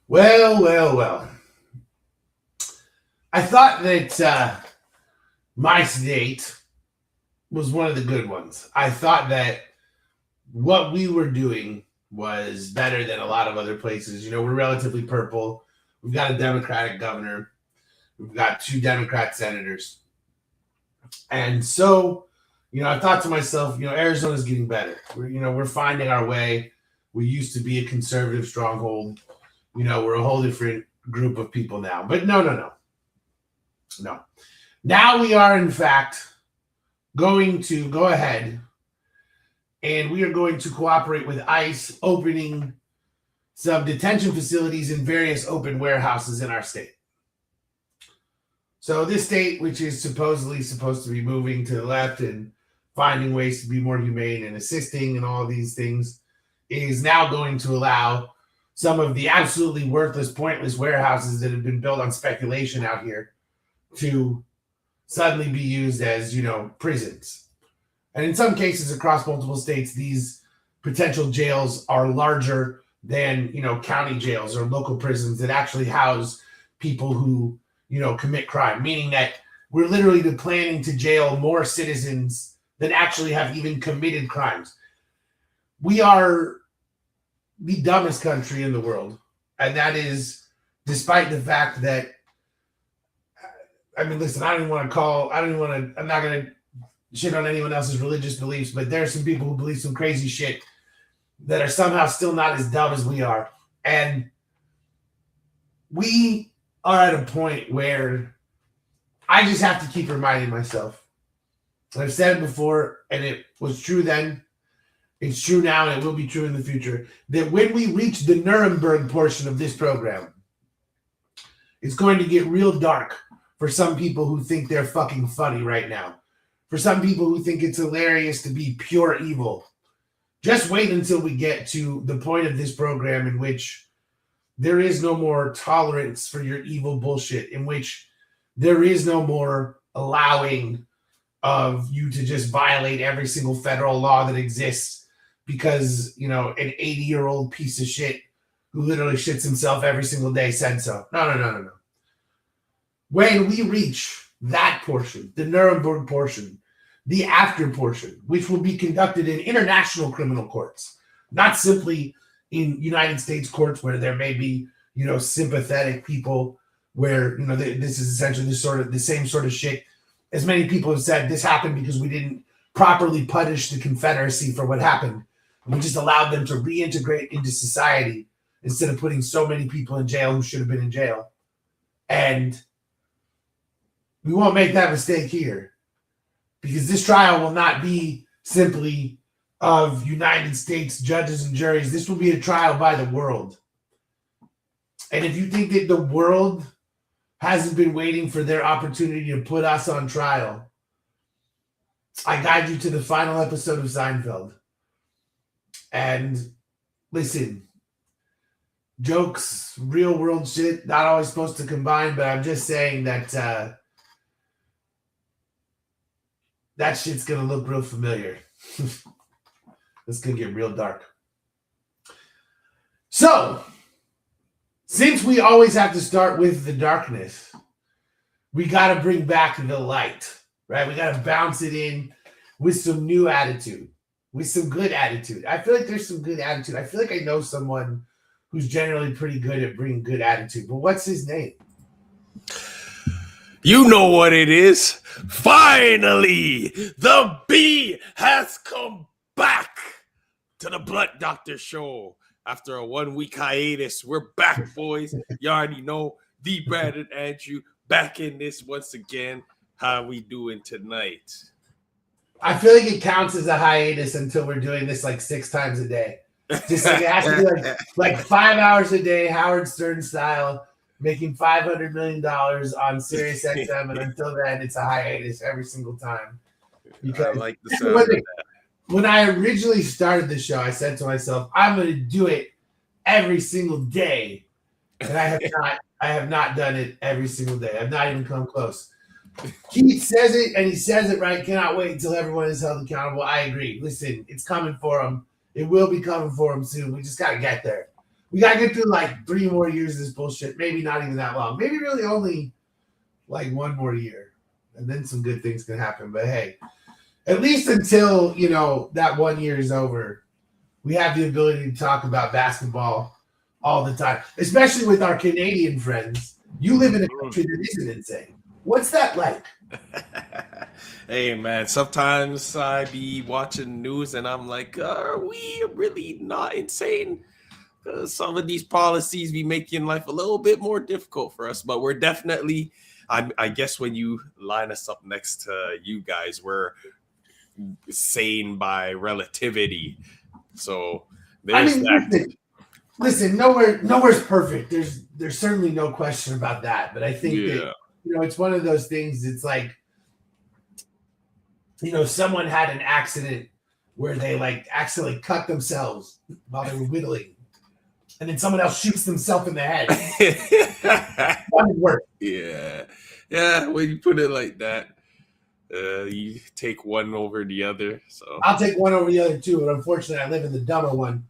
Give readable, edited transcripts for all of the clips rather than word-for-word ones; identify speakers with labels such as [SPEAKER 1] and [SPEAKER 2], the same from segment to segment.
[SPEAKER 1] Well. I thought that my state was one of the good ones. I thought that what we were doing was better than a lot of other places. We're relatively purple. We've got a Democratic governor. We've got two Democrat senators. And so, I thought to myself, Arizona's getting better. We're finding our way. We used to be a conservative stronghold. We're a whole different group of people now. But no. Now we are, in fact, going to go ahead and we are going to cooperate with ICE, opening some detention facilities in various open warehouses in our state. So this state, which is supposedly supposed to be moving to the left and finding ways to be more humane and assisting and all these things, is now going to allow some of the absolutely worthless, pointless warehouses that have been built on speculation out here to suddenly be used as, prisons. And in some cases across multiple states, these potential jails are larger than, county jails or local prisons that actually house people who, commit crime, meaning that we're literally planning to jail more citizens than actually have even committed crimes. We are the dumbest country in the world. And that is despite the fact that, listen, I'm not going to shit on anyone else's religious beliefs, but there are some people who believe some crazy shit that are somehow still not as dumb as we are. And we are at a point where I just have to keep reminding myself. I've said it before, and it was true then, it's true now, and it will be true in the future, that when we reach the Nuremberg portion of this program, it's going to get real dark for some people who think they're fucking funny right now. For some people who think it's hilarious to be pure evil. Just wait until we get to the point of this program in which there is no more tolerance for your evil bullshit, in which there is no more allowing of you to just violate every single federal law that exists because, an 80-year-old piece of shit who literally shits himself every single day said so. No. When we reach that portion, the Nuremberg portion, the after portion, which will be conducted in international criminal courts, not simply in United States courts where there may be, sympathetic people where, this is essentially the same sort of shit. As many people have said, this happened because we didn't properly punish the Confederacy for what happened. We just allowed them to reintegrate into society instead of putting so many people in jail who should have been in jail. And we won't make that mistake here, because this trial will not be simply of United States judges and juries. This will be a trial by the world. And if you think that the world hasn't been waiting for their opportunity to put us on trial, I guide you to the final episode of Seinfeld. And listen, jokes, real world shit, not always supposed to combine, but I'm just saying that that shit's going to look real familiar. It's going to get real dark. So, since we always have to start with the darkness, we got to bring back the light, right? We got to bounce it in with some new attitude, with some good attitude. I feel like there's some good attitude. I feel like I know someone who's generally pretty good at bringing good attitude, but what's his name?
[SPEAKER 2] You know what it is. Finally, the bee has come back to the Blood Doctor Show. After a 1-week hiatus, we're back, boys. You already know, the Brandon Andrew back in this once again. How we doing tonight?
[SPEAKER 1] I feel like it counts as a hiatus until we're doing this like 6 times a day. Just like it has to be like 5 hours a day, Howard Stern style, making $500 million on Sirius XM, and until then, it's a hiatus every single time.
[SPEAKER 2] Because I like the sound of that.
[SPEAKER 1] When I originally started the show, I said to myself, I'm going to do it every single day. And I have not done it every single day. I've not even come close. Keith says it, and he says it right. Cannot wait until everyone is held accountable. I agree. Listen, it's coming for him. It will be coming for him soon. We just got to get there. We got to get through like 3 more years of this bullshit. Maybe not even that long. Maybe really only like 1 more year. And then some good things can happen. But hey, at least until, that 1 year is over, we have the ability to talk about basketball all the time, especially with our Canadian friends. You live in a country that isn't insane. What's that like?
[SPEAKER 2] Hey, man, sometimes I be watching news and I'm like, are we really not insane? Some of these policies be making life a little bit more difficult for us, but we're definitely, I guess when you line us up next to you guys, we're sane by relativity. So there's that.
[SPEAKER 1] Listen, nowhere's perfect. There's certainly no question about that. But I think that it's one of those things. It's like, someone had an accident where they like accidentally cut themselves while they were whittling, and then someone else shoots themselves in the head. That would work.
[SPEAKER 2] Yeah. When you put it like that, you take one over the other. So
[SPEAKER 1] I'll take one over the other too. But unfortunately, I live in the dumber one.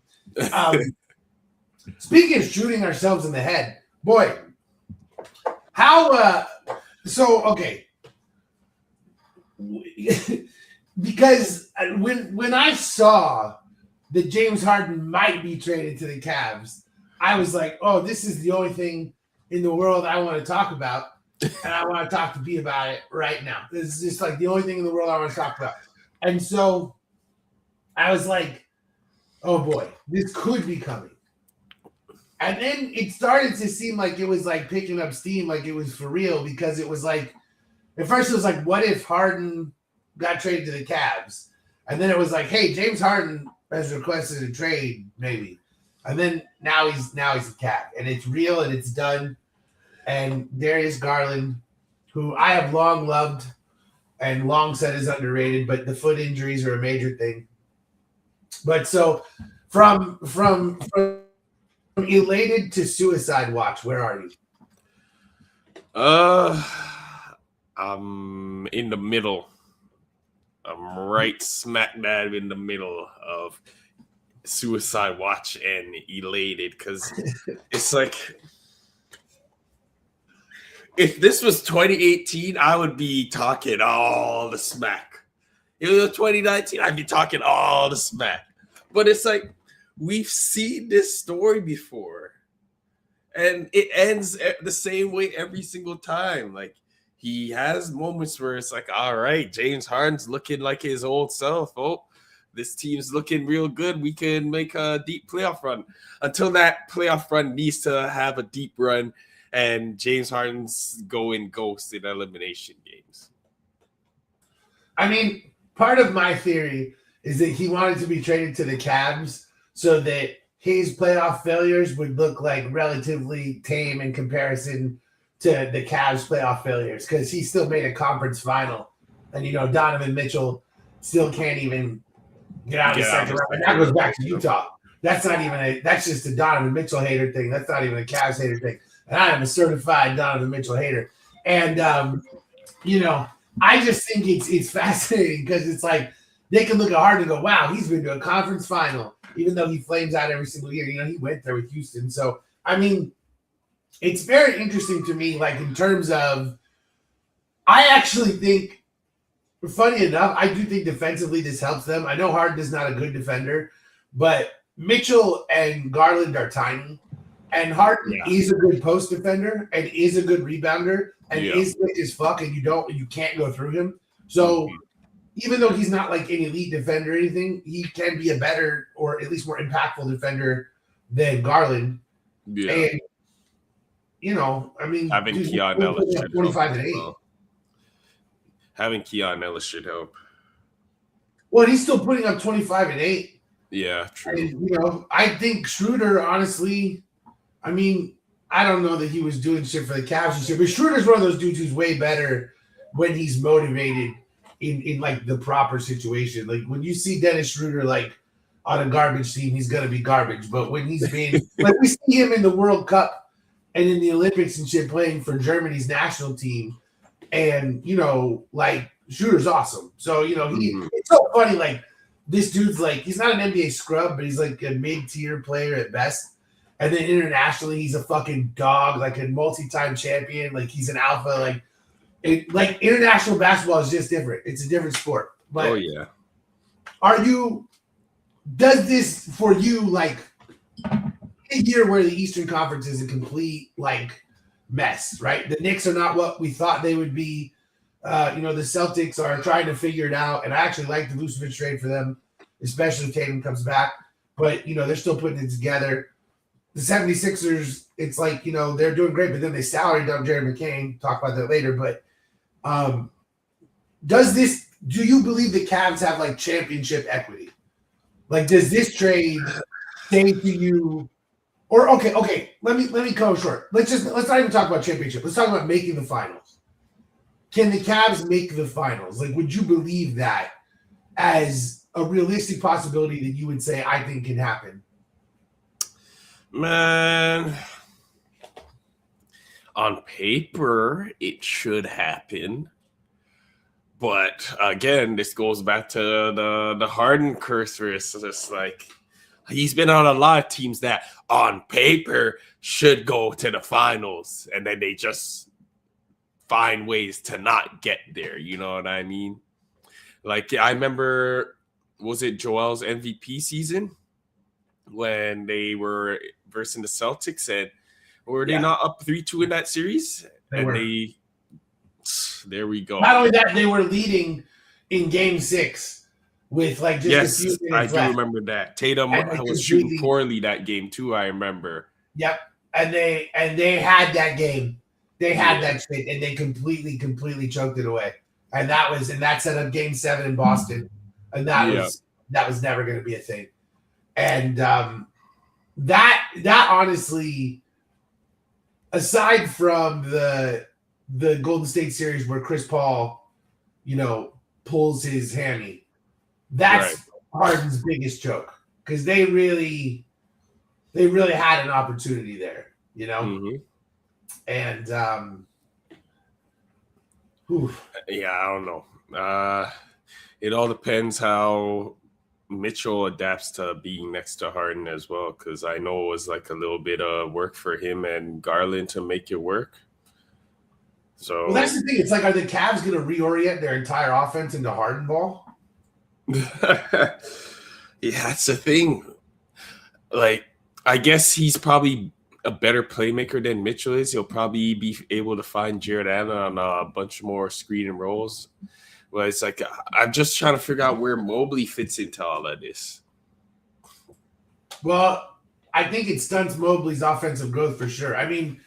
[SPEAKER 1] Speaking of shooting ourselves in the head, boy, how? Okay. Because when I saw that James Harden might be traded to the Cavs, I was like, oh, this is the only thing in the world I want to talk about, and I want to talk to B about it right now. This is just like the only thing in the world I want to talk about. And so I was like, oh boy, this could be coming. And then it started to seem like it was like picking up steam, like it was for real, because it was like, at first it was like, what if Harden got traded to the Cavs? And then it was like, hey, James Harden has requested a trade, maybe. And then now he's a Cav. And it's real and it's done. And Darius Garland, who I have long loved and long said is underrated, but the foot injuries are a major thing. But so from elated to suicide watch, where are you?
[SPEAKER 2] I'm in the middle. I'm right smack dab in the middle of suicide watch and elated, because it's like, if this was 2018, I would be talking all the smack. If it was 2019, I'd be talking all the smack. But it's like, we've seen this story before, and it ends the same way every single time. Like, he has moments where it's like, all right, James Harden's looking like his old self. Oh, this team's looking real good. We can make a deep playoff run. Until that playoff run needs to have a deep run, and James Harden's going ghost in elimination games.
[SPEAKER 1] I mean, part of my theory is that he wanted to be traded to the Cavs so that his playoff failures would look like relatively tame in comparison to the Cavs playoff failures, because he still made a conference final, and Donovan Mitchell still can't even get out of the second round. And that goes back to Utah. That's not even that's just a Donovan Mitchell hater thing. That's not even a Cavs hater thing. And I am a certified Donovan Mitchell hater. And I just think it's fascinating, because it's like they can look at Harden and go, wow, he's been to a conference final, even though he flames out every single year. He went there with Houston. So I mean, it's very interesting to me, like in terms of, I actually think, funny enough, I do think defensively this helps them. I know Harden is not a good defender, but Mitchell and Garland are tiny, and Harden is a good post defender and is a good rebounder and is quick as fuck, and you can't go through him. So even though he's not like an elite defender or anything, he can be a better, or at least more impactful defender than Garland.
[SPEAKER 2] Yeah.
[SPEAKER 1] And I mean,
[SPEAKER 2] having Keon Ellis should
[SPEAKER 1] 25 and 8.
[SPEAKER 2] Well. Having Keon Ellis should help.
[SPEAKER 1] Well, he's still putting up 25 and 8.
[SPEAKER 2] Yeah, true.
[SPEAKER 1] And, I think Schroeder, honestly, I mean, I don't know that he was doing shit for the Cavs this year, but Schroeder's one of those dudes who's way better when he's motivated in like the proper situation. Like when you see Dennis Schroeder like on a garbage team, he's gonna be garbage. But when he's being like, we see him in the World Cup and in the Olympics and shit playing for Germany's national team, and like Schroeder's awesome. So it's so funny. Like this dude's like, he's not an NBA scrub, but he's like a mid-tier player at best. And then internationally, he's a fucking dog, like a multi-time champion. Like he's an alpha. Like international basketball is just different. It's a different sport. But
[SPEAKER 2] oh yeah.
[SPEAKER 1] Does this for you like a year where the Eastern Conference is a complete like mess, right? The Knicks are not what we thought they would be. The Celtics are trying to figure it out, and I actually like the Vucevic trade for them, especially if Tatum comes back. But they're still putting it together. The 76ers, it's like, they're doing great, but then they salaried down Jared McCain. Talk about that later. But do you believe the Cavs have like championship equity? Like, does this trade say to you, or okay, let me go short. Let's not even talk about championship. Let's talk about making the finals. Can the Cavs make the finals? Like, would you believe that as a realistic possibility that you would say, I think can happen?
[SPEAKER 2] Man, on paper, it should happen. But again, this goes back to the Harden curse where it's just like he's been on a lot of teams that on paper should go to the finals, and then they just find ways to not get there. You know what I mean? Like, I remember, was it Joel's MVP season when they were versus the Celtics, and were they not up 3-2 in that series? There we go.
[SPEAKER 1] Not only that, they were leading in Game 6 with like just a few minutes
[SPEAKER 2] left. I do remember that. Tatum was shooting poorly that game too. I remember.
[SPEAKER 1] Yep, and they had that game. They had that shit, and they completely choked it away. And that set up Game 7 in Boston, and that was never going to be a thing. And that honestly, aside from the Golden State series where Chris Paul, pulls his hammy, that's Harden's biggest joke, because they really had an opportunity there,
[SPEAKER 2] Mm-hmm.
[SPEAKER 1] And
[SPEAKER 2] yeah, I don't know. It all depends how Mitchell adapts to being next to Harden as well, because I know it was like a little bit of work for him and Garland to make it work. So
[SPEAKER 1] that's the thing. It's like, are the Cavs going to reorient their entire offense into Harden ball?
[SPEAKER 2] Yeah, that's the thing. Like, I guess he's probably a better playmaker than Mitchell is. He'll probably be able to find Jared Allen on a bunch more screen and rolls. Well, it's like, I'm just trying to figure out where Mobley fits into all of this.
[SPEAKER 1] Well, I think it stunts Mobley's offensive growth for sure. I mean,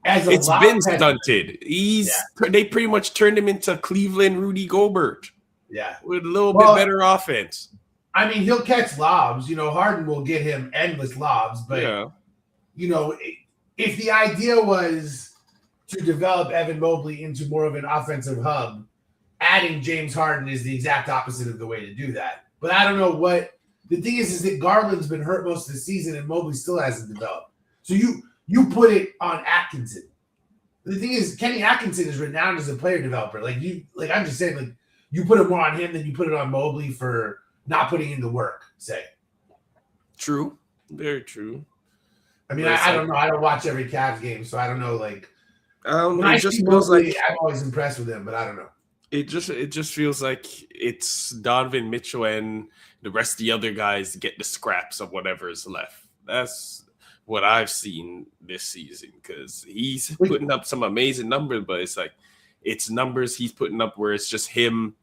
[SPEAKER 2] it's been stunted. They pretty much turned him into Cleveland Rudy Gobert.
[SPEAKER 1] Yeah,
[SPEAKER 2] with a little bit better offense.
[SPEAKER 1] I mean, he'll catch lobs. Harden will get him endless lobs, but if the idea was to develop Evan Mobley into more of an offensive hub, adding James Harden is the exact opposite of the way to do that. But I don't know what the thing is that Garland's been hurt most of the season and Mobley still hasn't developed. So you put it on Atkinson. The thing is, Kenny Atkinson is renowned as a player developer. I'm just saying, like, you put it more on him than you put it on Mobley for not putting in the work, say.
[SPEAKER 2] True. Very true.
[SPEAKER 1] I mean, I don't know. I don't watch every Cavs game, so I don't know. Like,
[SPEAKER 2] when I just feels
[SPEAKER 1] Mobley, I'm always impressed with him, but I don't know.
[SPEAKER 2] It just feels like it's Donovan Mitchell and the rest of the other guys get the scraps of whatever is left. That's what I've seen this season, because he's putting up some amazing numbers, but it's like it's numbers he's putting up where it's just him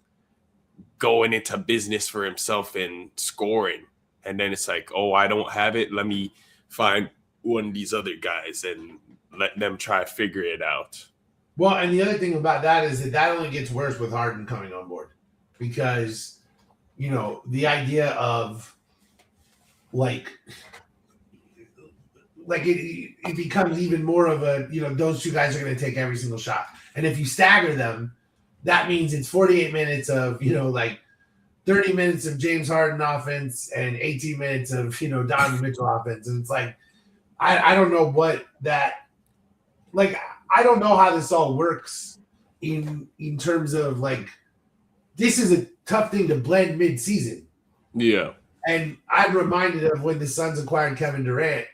[SPEAKER 2] going into business for himself and scoring. And then it's like, oh, I don't have it. Let me find one of these other guys and let them try to figure it out.
[SPEAKER 1] Well, and the other thing about that is that only gets worse with Harden coming on board, because, the idea of it becomes even more of a, those two guys are going to take every single shot. And if you stagger them, that means it's 48 minutes of, 30 minutes of James Harden offense and 18 minutes of, Donovan Mitchell offense. And it's like, I don't know what that, I don't know how this all works in terms of, this is a tough thing to blend mid-season.
[SPEAKER 2] Yeah.
[SPEAKER 1] And I'm reminded of when the Suns acquired Kevin Durant,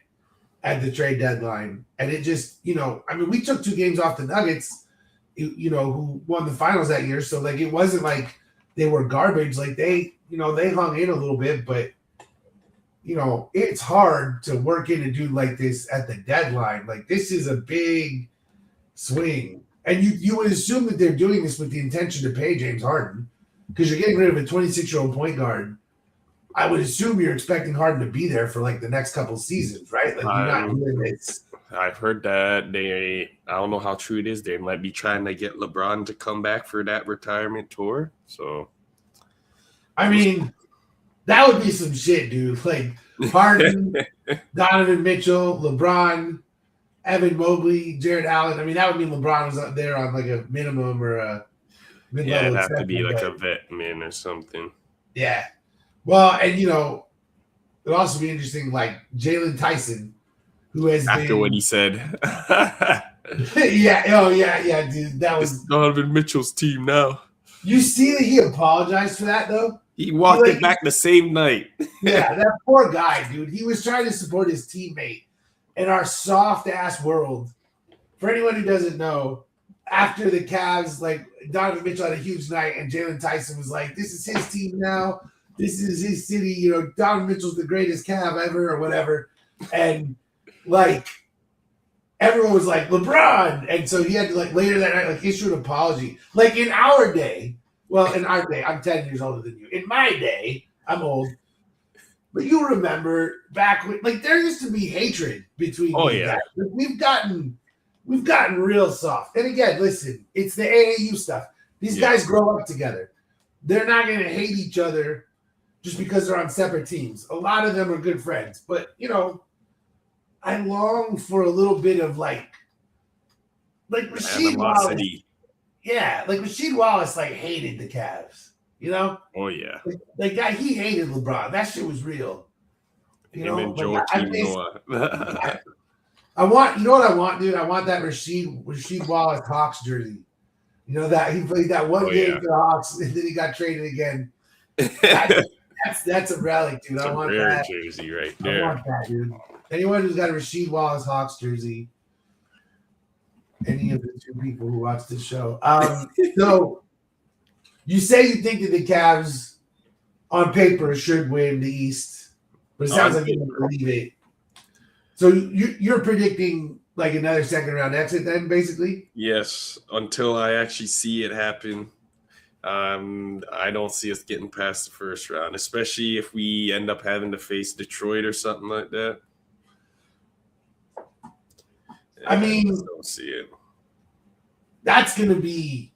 [SPEAKER 1] at the trade deadline. And it just, I mean, we took 2 games off the Nuggets, who won the finals that year. So, like, it wasn't like they were garbage. Like, they hung in a little bit, but, it's hard to work in a dude like this at the deadline. Like, this is a big swing. And you would assume that they're doing this with the intention to pay James Harden because you're getting rid of a 26-year-old point guard. I would assume you're expecting Harden to be there for like the next couple seasons, right? Like you're not doing this.
[SPEAKER 2] I've heard that I don't know how true it is. They might be trying to get LeBron to come back for that retirement tour. So,
[SPEAKER 1] I mean, that would be some shit, dude. Like Harden, Donovan Mitchell, LeBron, Evan Mobley, Jared Allen. I mean, that would mean LeBron was up there on like a minimum or a mid-level.
[SPEAKER 2] It'd have to be like a vet man or something.
[SPEAKER 1] Yeah. Well, and it would also be interesting, like Jalen Tyson, who has
[SPEAKER 2] after what he said.
[SPEAKER 1] yeah, dude. That was
[SPEAKER 2] Donovan Mitchell's team now.
[SPEAKER 1] You see that he apologized for that though?
[SPEAKER 2] He walked it back the same night.
[SPEAKER 1] Yeah, that poor guy, dude. He was trying to support his teammate in our soft ass world. For anyone who doesn't know, after the Cavs, like Donovan Mitchell had a huge night, and Jalen Tyson was like, "This is his team now. This is his city. Donovan Mitchell's the greatest Cav ever, or whatever." And like everyone was like LeBron, and so he had to like later that night like issue an apology. Like in our day, in our day, I'm 10 years older than you. In my day, I'm old, but you remember back when like there used to be hatred between. Guys. We've gotten real soft. And again, listen, it's the AAU stuff. These guys grow up together. They're not going to hate each other just because they're on separate teams. A lot of them are good friends, but I long for a little bit of like Rasheed Wallace. Yeah, like Rasheed Wallace like hated the Cavs,
[SPEAKER 2] Oh yeah.
[SPEAKER 1] Like guy, he hated LeBron. That shit was real.
[SPEAKER 2] Him and Joakim Noah.
[SPEAKER 1] I want, what I want, dude? I want that Rasheed Wallace Hawks jersey. That he played that one game for the Hawks and then he got traded again. That's a relic, dude. I want that
[SPEAKER 2] jersey right there.
[SPEAKER 1] I want that, dude. Anyone who's got a Rasheed Wallace Hawks jersey, any of the 2 people who watch this show. So you say you think that the Cavs on paper should win the East, but it sounds like you don't believe it. So you're predicting like another second round exit then, basically?
[SPEAKER 2] Yes, until I actually see it happen. I don't see us getting past the first round, especially if we end up having to face Detroit or something like that.
[SPEAKER 1] I mean,
[SPEAKER 2] I don't see it.
[SPEAKER 1] That would be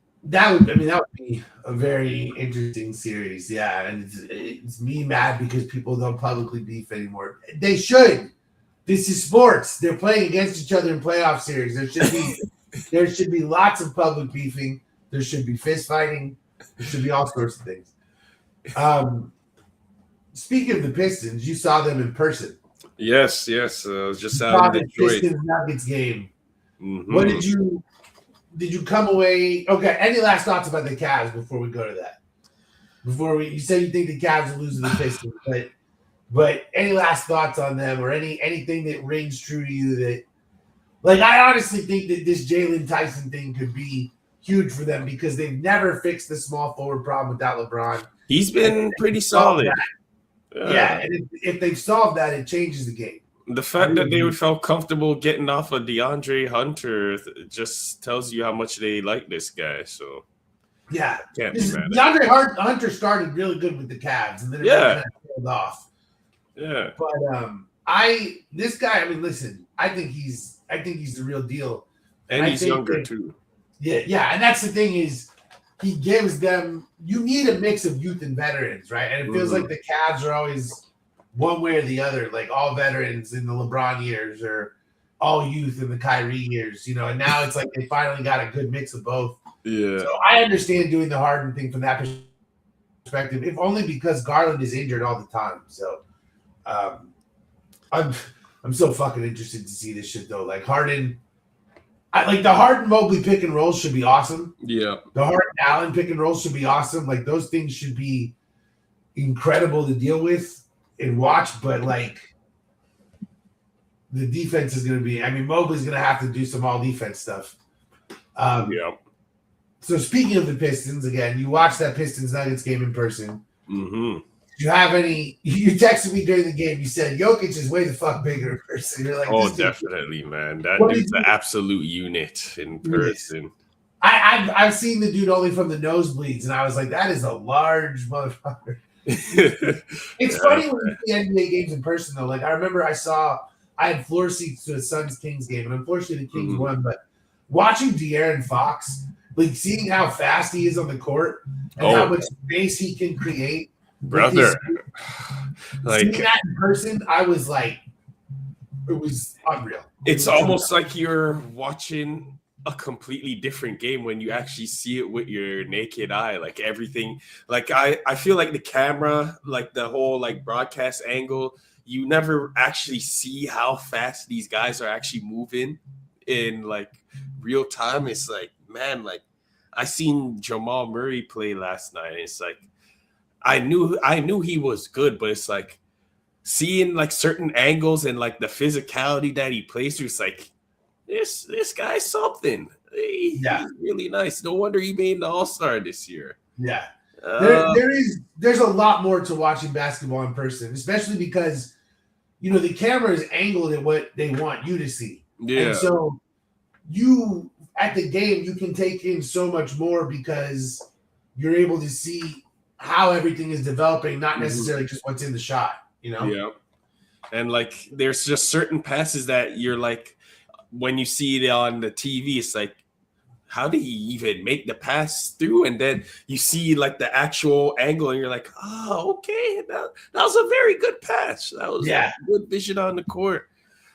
[SPEAKER 1] a very interesting series. Yeah, and it's me mad because people don't publicly beef anymore. They should. This is sports. They're playing against each other in playoff series. There should be lots of public beefing. There should be fist fighting. There should be all sorts of things. Speaking of the Pistons, you saw them in person.
[SPEAKER 2] Yes. I was just out in Detroit.
[SPEAKER 1] Pistons Nuggets game.
[SPEAKER 2] Mm-hmm.
[SPEAKER 1] What did you come away? Okay. Any last thoughts about the Cavs before we go to that? You said you think the Cavs will lose to the Pistons, but any last thoughts on them or anything that rings true to you that, like, I honestly think that this Jalen Tyson thing could be huge for them because they've never fixed the small forward problem without LeBron.
[SPEAKER 2] He's been pretty solid.
[SPEAKER 1] Yeah, and if they've solved that, it changes the game.
[SPEAKER 2] The fact that they felt comfortable getting off of DeAndre Hunter just tells you how much they like this guy. So
[SPEAKER 1] yeah,
[SPEAKER 2] can't be mad.
[SPEAKER 1] DeAndre Hunter started really good with the Cavs, and then it kind of tailed off.
[SPEAKER 2] Yeah,
[SPEAKER 1] but this guy. I mean, listen, I think he's the real deal,
[SPEAKER 2] and he's younger too.
[SPEAKER 1] Yeah, and that's the thing is he gives them. You need a mix of youth and veterans, right? And it feels like the Cavs are always one way or the other, like all veterans in the LeBron years or all youth in the Kyrie years, and now it's like they finally got a good mix of both.
[SPEAKER 2] Yeah.
[SPEAKER 1] So I understand doing the Harden thing from that perspective, if only because Garland is injured all the time. So I'm so fucking interested to see this shit though. Like Harden, the Harden Mobley pick and roll should be awesome.
[SPEAKER 2] Yeah.
[SPEAKER 1] The Harden Allen pick and roll should be awesome. Like those things should be incredible to deal with and watch, but like the defense is going to be. I mean, Mobley's going to have to do some all defense stuff.
[SPEAKER 2] Yeah.
[SPEAKER 1] So speaking of the Pistons, again, you watched that Pistons Nuggets game in person.
[SPEAKER 2] Mm-hmm.
[SPEAKER 1] Do you have any? You texted me during the game. You said Jokic is way the fuck bigger in person. You're like,
[SPEAKER 2] Oh,
[SPEAKER 1] this dude-
[SPEAKER 2] definitely, man. That
[SPEAKER 1] What
[SPEAKER 2] dude's
[SPEAKER 1] did
[SPEAKER 2] an absolute unit in person.
[SPEAKER 1] I've seen the dude only from the nosebleeds, and I was like, that is a large motherfucker. It's funny when you see NBA games in person, though. Like, I remember I had floor seats to a Suns Kings game, and unfortunately the Kings won. But watching De'Aaron Fox, like seeing how fast he is on the court and how much space he can create,
[SPEAKER 2] brother, like
[SPEAKER 1] seeing that in person, I was like, it was unreal.
[SPEAKER 2] It's almost like you're watching a completely different game when you actually see it with your naked eye. Like everything, like I feel like the camera, like the whole like broadcast angle, you never actually see how fast these guys are actually moving in like real time. It's like, man, like I seen Jamal Murray play last night. And it's like I knew he was good, but it's like seeing like certain angles and like the physicality that he plays through. It's like this guy's something. He's really nice. No wonder he made the All-Star this year.
[SPEAKER 1] Yeah. There's a lot more to watching basketball in person, especially because the camera is angled at what they want you to see.
[SPEAKER 2] Yeah.
[SPEAKER 1] And so you at the game you can take in so much more because you're able to see how everything is developing, not necessarily just what's in the shot,
[SPEAKER 2] Yeah. And like there's just certain passes that you're like, when you see it on the TV, it's like, how did he even make the pass through? And then you see like the actual angle and you're like, oh, okay. That was a very good pass. That was a good vision on the court.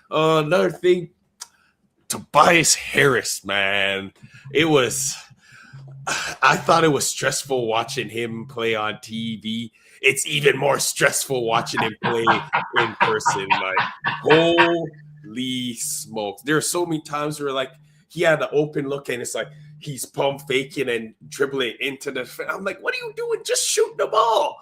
[SPEAKER 2] Another thing, Tobias Harris, man. I thought it was stressful watching him play on TV. It's even more stressful watching him play in person. Like, holy smokes. There are so many times where like he had an open look and it's like he's pump faking and dribbling into the. I'm like, what are you doing? Just shoot the ball.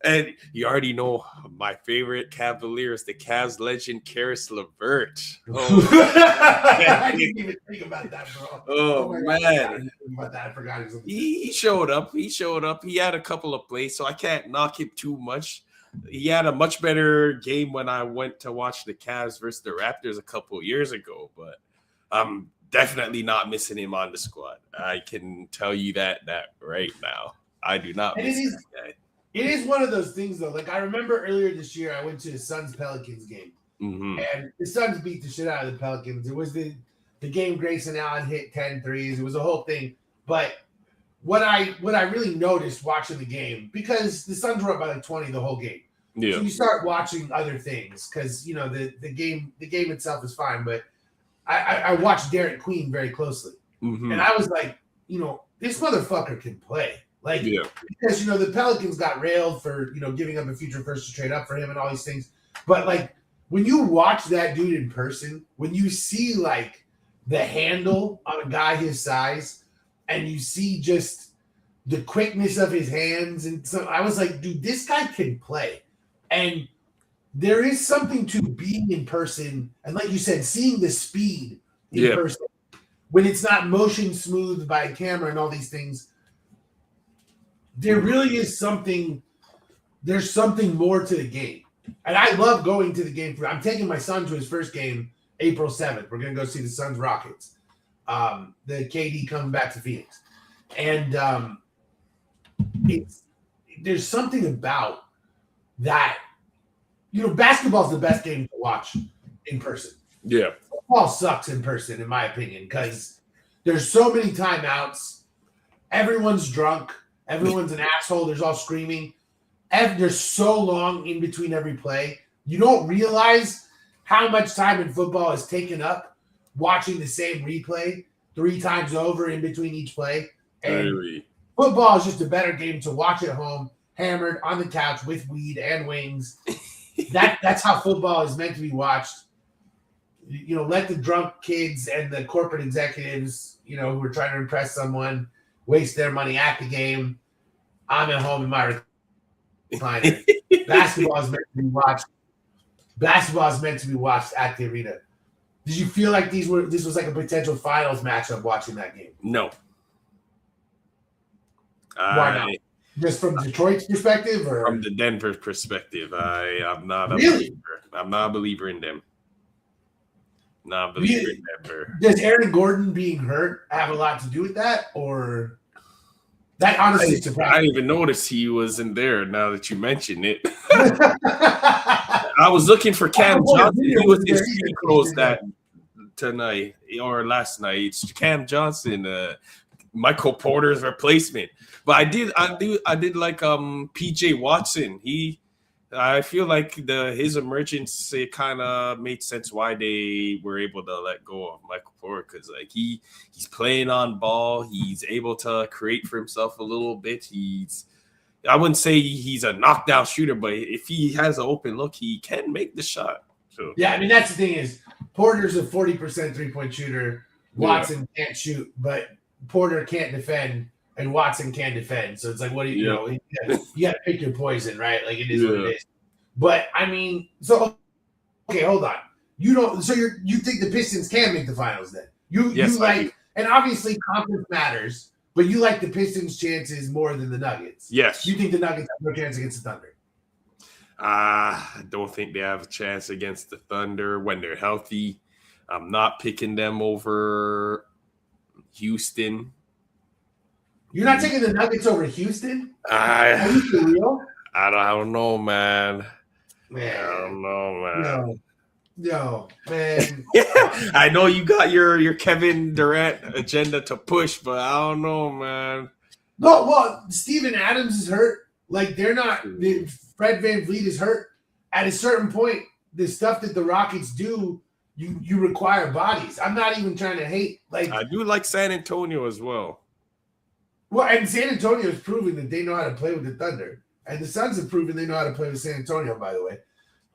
[SPEAKER 2] And you already know my favorite Cavalier is the Cavs legend, Karis LeVert. Oh,
[SPEAKER 1] I didn't even think about that, bro.
[SPEAKER 2] Oh man.
[SPEAKER 1] I forgot.
[SPEAKER 2] He showed up. He had a couple of plays, so I can't knock him too much. He had a much better game when I went to watch the Cavs versus the Raptors a couple of years ago, but I'm definitely not missing him on the squad. I can tell you that right now. I do not miss that guy.
[SPEAKER 1] It is one of those things, though. Like, I remember earlier this year, I went to the Suns-Pelicans game.
[SPEAKER 2] Mm-hmm.
[SPEAKER 1] And the Suns beat the shit out of the Pelicans. It was the game Grayson Allen hit 10 threes. It was a whole thing. But what I really noticed watching the game, because the Suns were up by like 20 the whole game.
[SPEAKER 2] Yeah.
[SPEAKER 1] So you start watching other things because, the game itself is fine. But I watched Derek Queen very closely.
[SPEAKER 2] Mm-hmm.
[SPEAKER 1] And I was like, this motherfucker can play. Like, because, the Pelicans got railed for, giving up a future first to trade up for him and all these things. But, like, when you watch that dude in person, when you see, like, the handle on a guy his size and you see just the quickness of his hands, and so I was like, dude, this guy can play. And there is something to being in person. And like you said, seeing the speed in person when it's not motion smoothed by a camera and all these things. There really is something. There's something more to the game, and I love going to the game. I'm taking my son to his first game, April 7th. We're gonna go see the Suns Rockets. The KD coming back to Phoenix, and there's something about that. Basketball is the best game to watch in person.
[SPEAKER 2] Yeah,
[SPEAKER 1] football sucks in person, in my opinion, because there's so many timeouts. Everyone's drunk. Everyone's an asshole. There's all screaming. There's so long in between every play. You don't realize how much time in football is taken up watching the same replay 3 times over in between each play. And football is just a better game to watch at home, hammered on the couch with weed and wings. That's how football is meant to be watched. Let the drunk kids and the corporate executives, who are trying to impress someone, waste their money at the game. I'm at home in my recliner. Basketball is meant to be watched basketball is meant to be watched at the arena. Did you feel like this was like a potential finals matchup watching that game?
[SPEAKER 2] No.
[SPEAKER 1] Why not? Just from Detroit's perspective, or
[SPEAKER 2] from the Denver perspective? I'm not a
[SPEAKER 1] really?
[SPEAKER 2] believer. I'm not a believer in them. Not a believer in Denver.
[SPEAKER 1] Does Aaron Gordon being hurt have a lot to do with that, or that honestly surprised me?
[SPEAKER 2] I didn't even notice he wasn't there. Now that you mention it, I was looking for Cam Johnson. He was in street clothes that tonight or last night. It's Cam Johnson, Michael Porter's replacement. But I did like PJ Watson. I feel like his emergence, it kind of made sense why they were able to let go of Michael Porter, because like he's playing on ball, he's able to create for himself a little bit. I wouldn't say he's a knockdown shooter, but if he has an open look, he can make the shot. So
[SPEAKER 1] yeah, I mean that's the thing is Porter's a 40% 3-point shooter. Watson can't shoot, but Porter can't defend. And Watson can defend, so it's like, what do you know? You got to pick your poison, right? Like it is what it is. But I mean, so okay, hold on. You don't. So you think the Pistons can make the finals then? You like, and obviously conference matters, but you like the Pistons' chances more than the Nuggets.
[SPEAKER 2] Yes.
[SPEAKER 1] You think the Nuggets have no chance against the Thunder?
[SPEAKER 2] I don't think they have a chance against the Thunder when they're healthy. I'm not picking them over Houston.
[SPEAKER 1] You're not taking the Nuggets over Houston?
[SPEAKER 2] Are
[SPEAKER 1] you for real?
[SPEAKER 2] I don't know, man.
[SPEAKER 1] Man.
[SPEAKER 2] I don't know, man.
[SPEAKER 1] No, man.
[SPEAKER 2] I know you got your Kevin Durant agenda to push, but I don't know, man.
[SPEAKER 1] No, well, Steven Adams is hurt. Like, they're not – Fred VanVleet is hurt. At a certain point, the stuff that the Rockets do, you require bodies. I'm not even trying to hate. Like,
[SPEAKER 2] I do like San Antonio as well.
[SPEAKER 1] Well, and San Antonio has proven that they know how to play with the Thunder, and the Suns have proven they know how to play with San Antonio. By the way,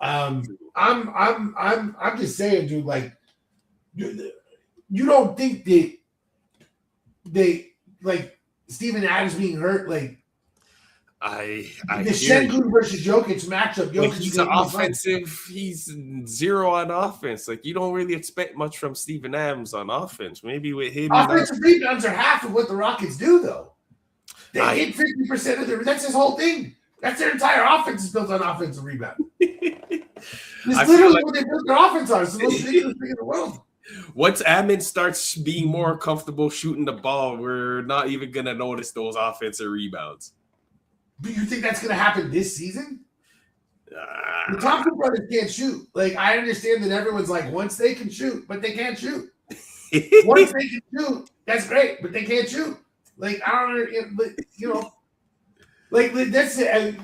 [SPEAKER 1] I'm just saying, dude. Like, you don't think that they like Steven Adams being hurt? Like,
[SPEAKER 2] I
[SPEAKER 1] the Şengün versus Jokic matchup.
[SPEAKER 2] Jokic, he's an offensive. He's zero on offense. Like, you don't really expect much from Steven Adams on offense. Maybe with him,
[SPEAKER 1] offensive rebounds are half of what the Rockets do, though. They hit 50% of their. That's his whole thing. That's their entire offense is built on offensive rebound. It's literally what they built their offense on. It's the most ridiculous thing in the world.
[SPEAKER 2] Once Admin starts being more comfortable shooting the ball, we're not even gonna notice those offensive rebounds.
[SPEAKER 1] Do you think that's going to happen this season? The Thompson brothers can't shoot. Like, I understand that everyone's like, once they can shoot, but they can't shoot. Once they can shoot, that's great, but they can't shoot. Like, I don't know, you know, like that's it.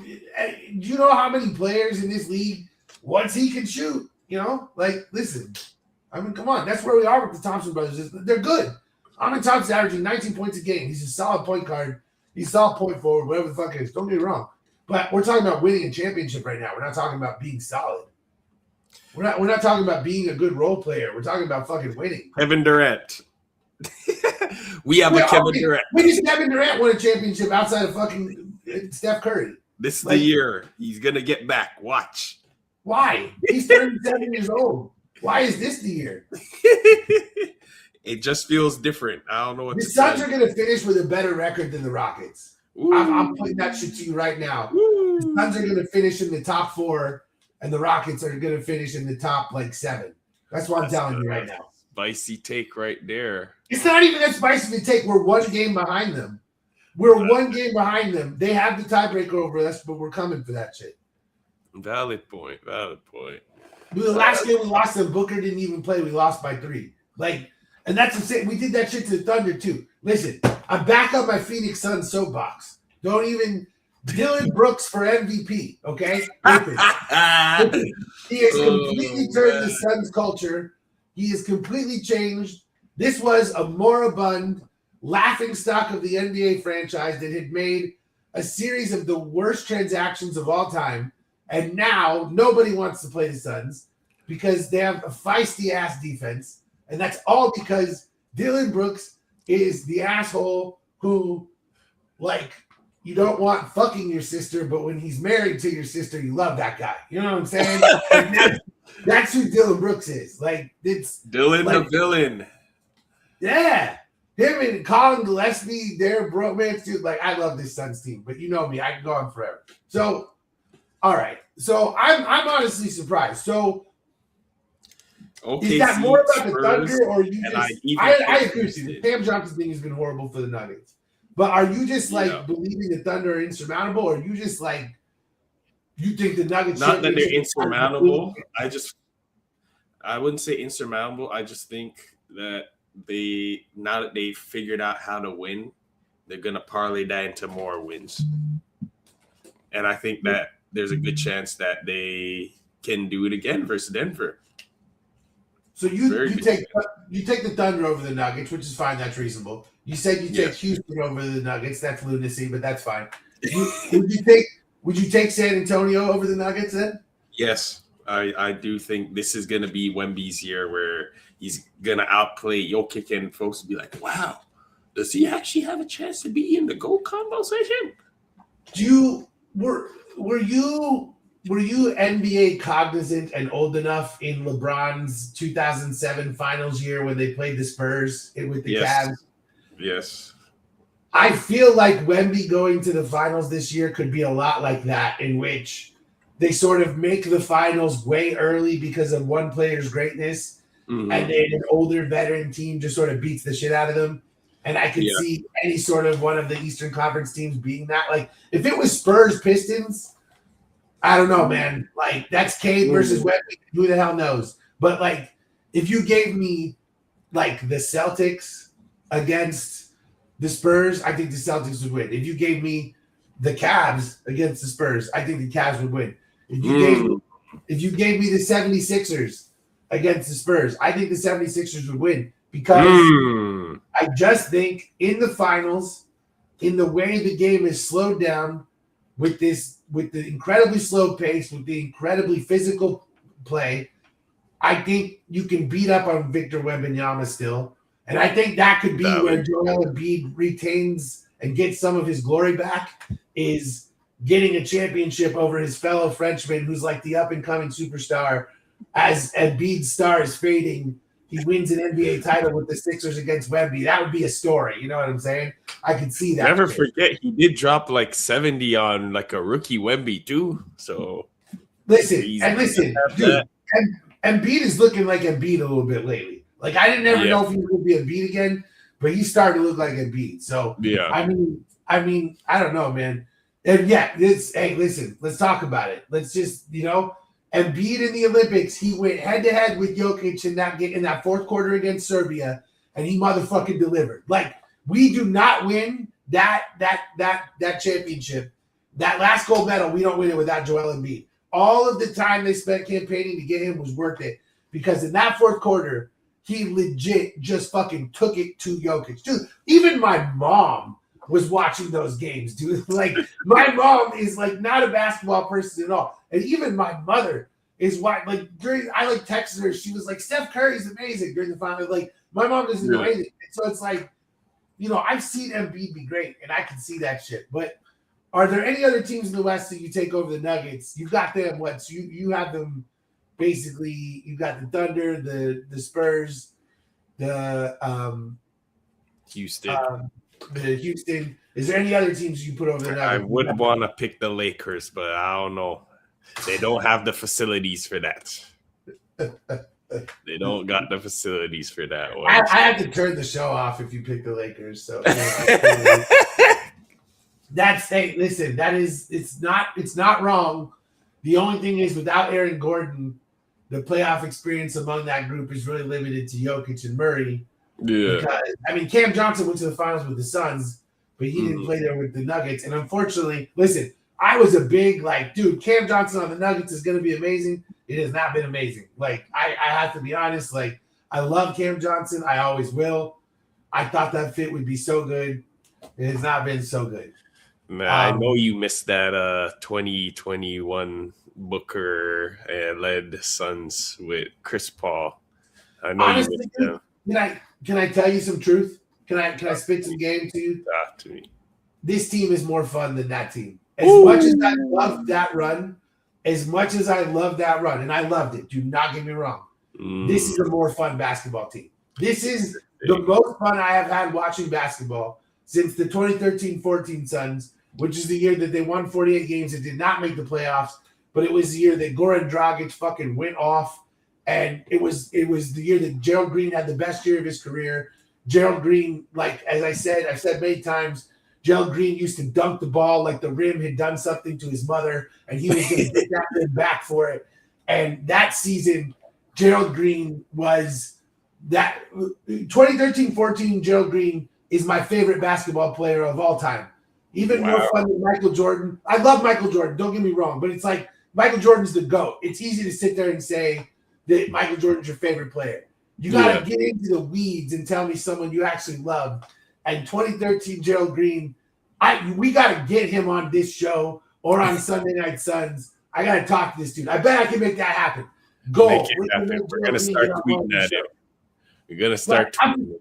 [SPEAKER 1] You know how many players in this league, once he can shoot, you know, like, listen, I mean, come on, that's where we are with the Thompson brothers. They're good. Amin Thompson's averaging 19 points a game. He's a solid point guard. He's solid point forward, whatever the fuck it is. Don't get me wrong. But we're talking about winning a championship right now. We're not talking about being solid. We're not talking about being a good role player. We're talking about fucking winning.
[SPEAKER 2] Kevin Durant. We have a Kevin Durant.
[SPEAKER 1] When does Kevin Durant win a championship outside of fucking Steph Curry?
[SPEAKER 2] This is the year. He's going to get back. Watch.
[SPEAKER 1] Why? He's 37 years old. Why is this the year?
[SPEAKER 2] It just feels different. I don't know what
[SPEAKER 1] the Suns are going to finish with a better record than the Rockets. I'm putting that shit to you right now. Ooh. The Suns are going to finish in the top 4, and the Rockets are going to finish in the top, 7. That's what I'm telling you right now.
[SPEAKER 2] Spicy take right there.
[SPEAKER 1] It's not even that spicy to take. We're one game behind them. We're one game behind them. They have the tiebreaker over us, but we're coming for that shit.
[SPEAKER 2] Valid point.
[SPEAKER 1] The last game we lost to Booker didn't even play. We lost by 3. And that's the same. We did that shit to the Thunder too. Listen, I'm back on my Phoenix Suns soapbox. Don't even Dylan Brooks for MVP. Okay, he has completely turned the Suns culture. He has completely changed. This was a moribund laughingstock of the NBA franchise that had made a series of the worst transactions of all time, and now nobody wants to play the Suns because they have a feisty ass defense. And that's all because Dylan Brooks is the asshole who, you don't want fucking your sister, but when he's married to your sister, you love that guy. You know what I'm saying? That's who Dylan Brooks is. Like, it's
[SPEAKER 2] Dylan
[SPEAKER 1] like,
[SPEAKER 2] the villain.
[SPEAKER 1] yeah. Him and Colin Gillespie, they're bromance, dude. Like, I love this Suns team, but you know me, I can go on forever. So, all right. So I'm honestly surprised. So is that more about the Thunder, or you just? I agree with you. The Cam Johnson thing has been horrible for the Nuggets, but are you just like believing the Thunder are insurmountable, or are you just like you think the Nuggets?
[SPEAKER 2] Not that they're insurmountable. I wouldn't say insurmountable. I just think that now that they figured out how to win, they're gonna parlay that into more wins. And I think that there's a good chance that they can do it again versus Denver.
[SPEAKER 1] So you take the Thunder over the Nuggets, which is fine. That's reasonable. You said you take Houston over the Nuggets. That's lunacy, but that's fine. Would you take San Antonio over the Nuggets then?
[SPEAKER 2] Yes, I do think this is going to be Wemby's year where he's going to outplay Jokic, and folks will be like, wow, does he actually have a chance to be in the GOAT conversation?
[SPEAKER 1] Were you NBA cognizant and old enough in LeBron's 2007 finals year when they played the Spurs with the Cavs?
[SPEAKER 2] Yes.
[SPEAKER 1] I feel like Wemby going to the finals this year could be a lot like that, in which they sort of make the finals way early because of one player's greatness, and then an older veteran team just sort of beats the shit out of them. And I could see any sort of one of the Eastern Conference teams being that. Like, if it was Spurs Pistons, I don't know, man. Like, that's Cade versus Wemby. Who the hell knows? But, like, if you gave me, like, the Celtics against the Spurs, I think the Celtics would win. If you gave me the Cavs against the Spurs, I think the Cavs would win. If you gave me the 76ers against the Spurs, I think the 76ers would win. Because I just think in the finals, in the way the game is slowed down, with the incredibly slow pace, with the incredibly physical play, I think you can beat up on Victor Wembanyama still. And I think that could be where Joel Embiid retains and gets some of his glory back, is getting a championship over his fellow Frenchman, who's like the up-and-coming superstar. As Embiid's star is fading, he wins an NBA title with the Sixers against Wemby. That would be a story. You know what I'm saying? I could see that.
[SPEAKER 2] Never forget, he did drop like 70 on like a rookie Wemby too. So
[SPEAKER 1] listen, dude, Embiid is looking like Embiid a little bit lately. Like, I didn't ever know if he was going to be Embiid again, but he's starting to look like Embiid. So I mean, I don't know, man. And listen, let's talk about it. Let's just, Embiid in the Olympics, he went head-to-head with Jokic in that fourth quarter against Serbia, and he motherfucking delivered. Like, we do not win that championship. That last gold medal, we don't win it without Joel Embiid. All of the time they spent campaigning to get him was worth it, because in that fourth quarter, he legit just fucking took it to Jokic. Dude, even my mom was watching those games, dude. Like, my mom is like not a basketball person at all. And even my mother is I texted her, she was like, Steph Curry's amazing during the final. Like, my mom doesn't know anything. So it's like, I've seen Embiid be great, and I can see that shit. But are there any other teams in the West that you take over the Nuggets? You've got them, So you have them basically, you've got the Thunder, the Spurs, the
[SPEAKER 2] Houston.
[SPEAKER 1] The Houston. Is there any other teams you put over the Nuggets?
[SPEAKER 2] I would want to pick the Lakers, but I don't know. They don't have the facilities for that. They don't got the facilities for that one.
[SPEAKER 1] I had to turn the show off if you pick the Lakers. So listen, it's not wrong. The only thing is, without Aaron Gordon, the playoff experience among that group is really limited to Jokic and Murray.
[SPEAKER 2] Yeah.
[SPEAKER 1] Because, Cam Johnson went to the finals with the Suns, but he didn't play there with the Nuggets. And unfortunately, listen, I was a big, dude, Cam Johnson on the Nuggets is going to be amazing. It has not been amazing. I have to be honest. I love Cam Johnson. I always will. I thought that fit would be so good. It has not been so good.
[SPEAKER 2] Man, I know you missed that 2021 Booker led Suns with Chris Paul. I know
[SPEAKER 1] honestly,
[SPEAKER 2] you missed them.
[SPEAKER 1] Can I tell you some truth? Can I spit some game to you?
[SPEAKER 2] To me.
[SPEAKER 1] This team is more fun than that team. As much as I love that run, as much as I love that run, and I loved it, do not get me wrong, this is a more fun basketball team. This is the most fun I have had watching basketball since the 2013-14 Suns, which is the year that they won 48 games and did not make the playoffs, but it was the year that Goran Dragic fucking went off, and it was the year that Gerald Green had the best year of his career. Gerald Green, like as I've said many times, Gerald Green used to dunk the ball like the rim had done something to his mother, and he was going to get that rim back for it. And that season, Gerald Green was that 2013-14 Gerald Green is my favorite basketball player of all time. Even more fun than Michael Jordan. I love Michael Jordan, don't get me wrong, but it's like Michael Jordan's the GOAT. It's easy to sit there and say that Michael Jordan's your favorite player. You got to get into the weeds and tell me someone you actually love. And 2013 Gerald Green, we got to get him on this show or on Sunday Night Suns. I got to talk to this dude. I bet I can make that happen. Go.
[SPEAKER 2] We're going to start tweeting at him. We're going to start tweeting.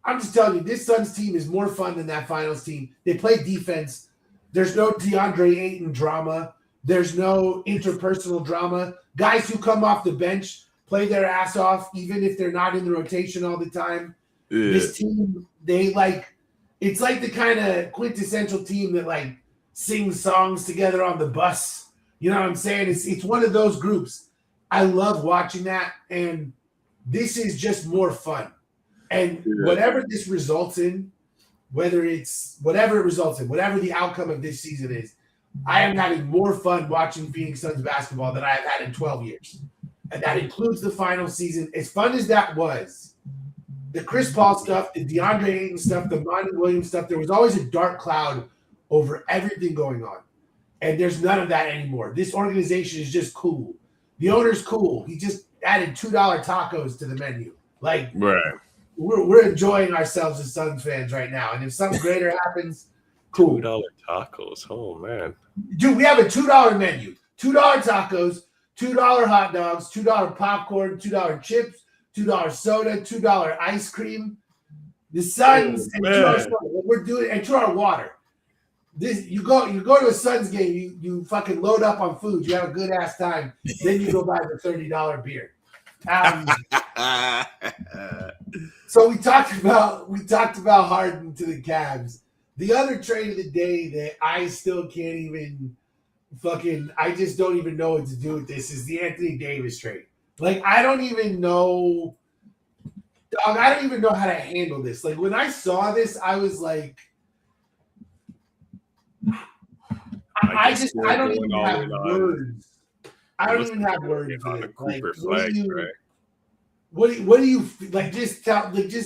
[SPEAKER 1] I'm just telling you, this Suns team is more fun than that finals team. They play defense. There's no DeAndre Ayton drama. There's no interpersonal drama. Guys who come off the bench play their ass off, even if they're not in the rotation all the time. This team, it's like the kind of quintessential team that like sings songs together on the bus. You know what I'm saying? It's one of those groups. I love watching that, and this is just more fun. And whatever this results in, whatever the outcome of this season is, I am having more fun watching Phoenix Suns basketball than I have had in 12 years. And that includes the final season. As fun as that was, the Chris Paul stuff, the DeAndre Ayton stuff, the Monty Williams stuff, there was always a dark cloud over everything going on. And there's none of that anymore. This organization is just cool. The owner's cool. He just added $2 tacos to the menu. Like, we're enjoying ourselves as Suns fans right now. And if something greater happens, cool.
[SPEAKER 2] $2 tacos. Oh, man.
[SPEAKER 1] Dude, we have a $2 menu. $2 tacos, $2 hot dogs, $2 popcorn, $2 chips, $2 soda, $2 ice cream. The Suns and $2 soda. What we're doing, and $2 water. This you go to a Suns game, you fucking load up on food, you have a good ass time, then you go buy the $30 beer. So we talked about Harden to the Cavs. The other trade of the day that I still can't even I just don't even know what to do with this is the Anthony Davis trade. Like, I don't even know how to handle this. Like, when I saw this, I was like, I don't even have words. I don't even have words for it. What do you like? Just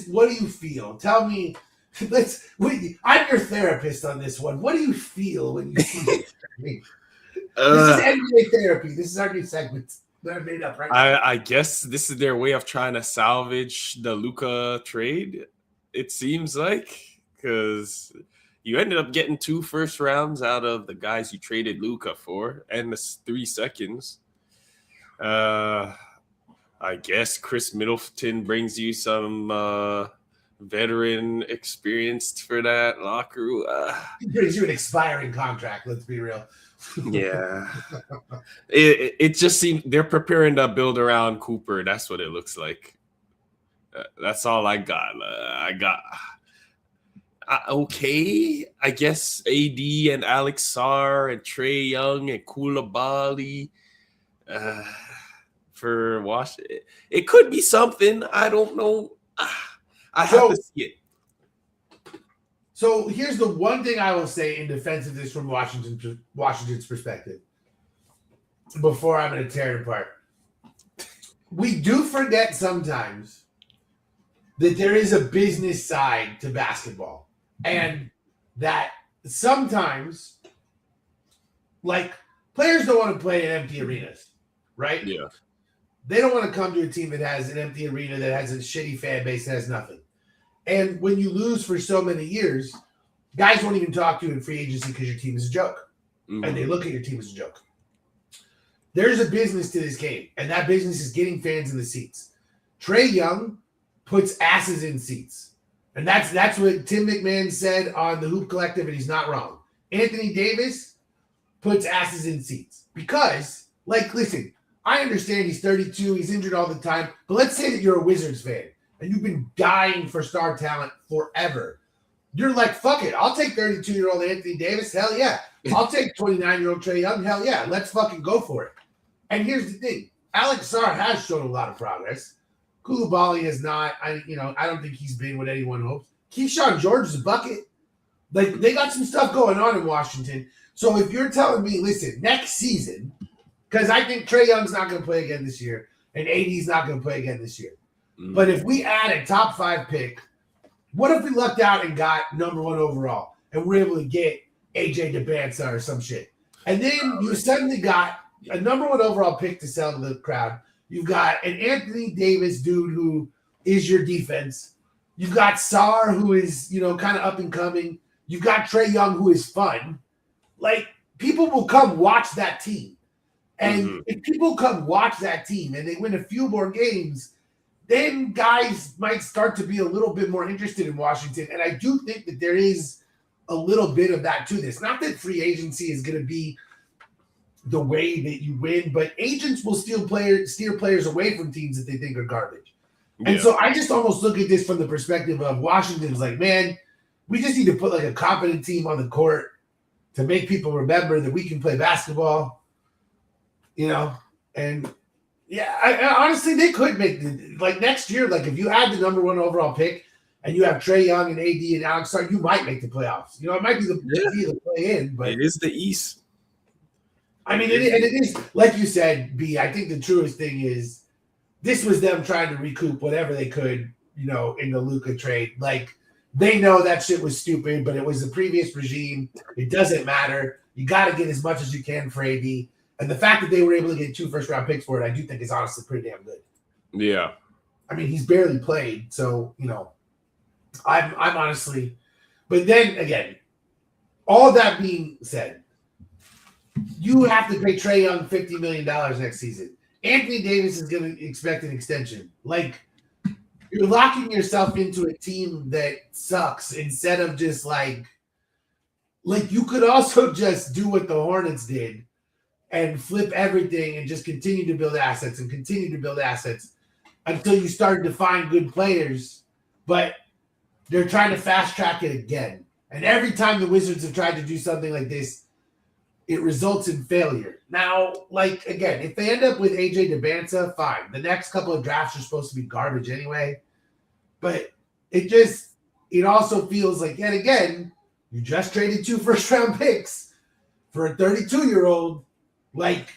[SPEAKER 1] what do you feel? Tell me. I'm your therapist on this one. What do you feel when you see it? This is NBA therapy. This is our new segment that I made up right now.
[SPEAKER 2] I guess this is their way of trying to salvage the Luka trade. It seems like, because you ended up getting 2 first rounds out of the guys you traded Luka for, and the 3 seconds. I guess Chris Middleton brings you some veteran experience for that locker room.
[SPEAKER 1] He brings you an expiring contract. Let's be real.
[SPEAKER 2] Yeah, it just seems they're preparing to build around Cooper. That's what it looks like. That's all I got. Okay, I guess AD and Alex Sarr and Trae Young and Koulibaly for Washington. It could be something. I don't know. I have to see it.
[SPEAKER 1] So here's the one thing I will say in defense of this from Washington's perspective before I'm going to tear it apart. We do forget sometimes that there is a business side to basketball, and that sometimes, like, players don't want to play in empty arenas, right?
[SPEAKER 2] Yeah.
[SPEAKER 1] They don't want to come to a team that has an empty arena, that has a shitty fan base, that has nothing. And when you lose for so many years, guys won't even talk to you in free agency because your team is a joke. Mm-hmm. And they look at your team as a joke. There's a business to this game, and that business is getting fans in the seats. Trae Young puts asses in seats. And that's what Tim McMahon said on the Hoop Collective, and he's not wrong. Anthony Davis puts asses in seats because Like, listen, I understand he's 32, he's injured all the time, but let's say that you're a Wizards fan and you've been dying for star talent forever. You're like, fuck it, I'll take 32-year-old Anthony Davis, hell yeah. I'll take 29-year-old Trae Young, hell yeah. Let's fucking go for it. And here's the thing, Alex Sarr has shown a lot of progress. Koulibaly has not. I don't think he's been what anyone hopes. Keyshawn George is a bucket. Like, they got some stuff going on in Washington. So if you're telling me, listen, next season, because I think Trae Young's not going to play again this year, and AD's not going to play again this year. But if we add a top 5 pick, what if we lucked out and got number 1 overall, and we're able to get AJ DeBanza or some shit? And then you suddenly got a number 1 overall pick to sell to the crowd. You've got an Anthony Davis dude who is your defense. You've got Sarr, who is, kind of up and coming. You've got Trae Young, who is fun. Like, people will come watch that team. And if people come watch that team and they win a few more games, then guys might start to be a little bit more interested in Washington. And I do think that there is a little bit of that to this. Not that free agency is going to be the way that you win, but agents will steer players away from teams that they think are garbage. Yeah. And so I just almost look at this from the perspective of Washington's like, man, we just need to put like a competent team on the court to make people remember that we can play basketball, and yeah, I honestly, they could make next year, like if you had the number 1 overall pick and you have Trae Young and AD and Alex Sarr, you might make the playoffs. It might be the play in, but
[SPEAKER 2] it is the East.
[SPEAKER 1] I mean, it is, like you said, B, I think the truest thing is this was them trying to recoup whatever they could, in the Luka trade. Like, they know that shit was stupid, but it was the previous regime. It doesn't matter. You got to get as much as you can for AD. And the fact that they were able to get 2 first-round picks for it, I do think is honestly pretty damn good.
[SPEAKER 2] Yeah.
[SPEAKER 1] I mean, he's barely played, so, I'm honestly – but then, again, all that being said, you have to pay Trae Young $50 million next season. Anthony Davis is going to expect an extension. Like, you're locking yourself into a team that sucks instead of just like you could also just do what the Hornets did and flip everything and just continue to build assets until you started to find good players. But they're trying to fast track it again. And every time the Wizards have tried to do something like this, it results in failure. Now, again, if they end up with AJ DeBanza, fine. The next couple of drafts are supposed to be garbage anyway. But it also feels like, yet again, you just traded 2 first-round picks for a 32-year-old. Like,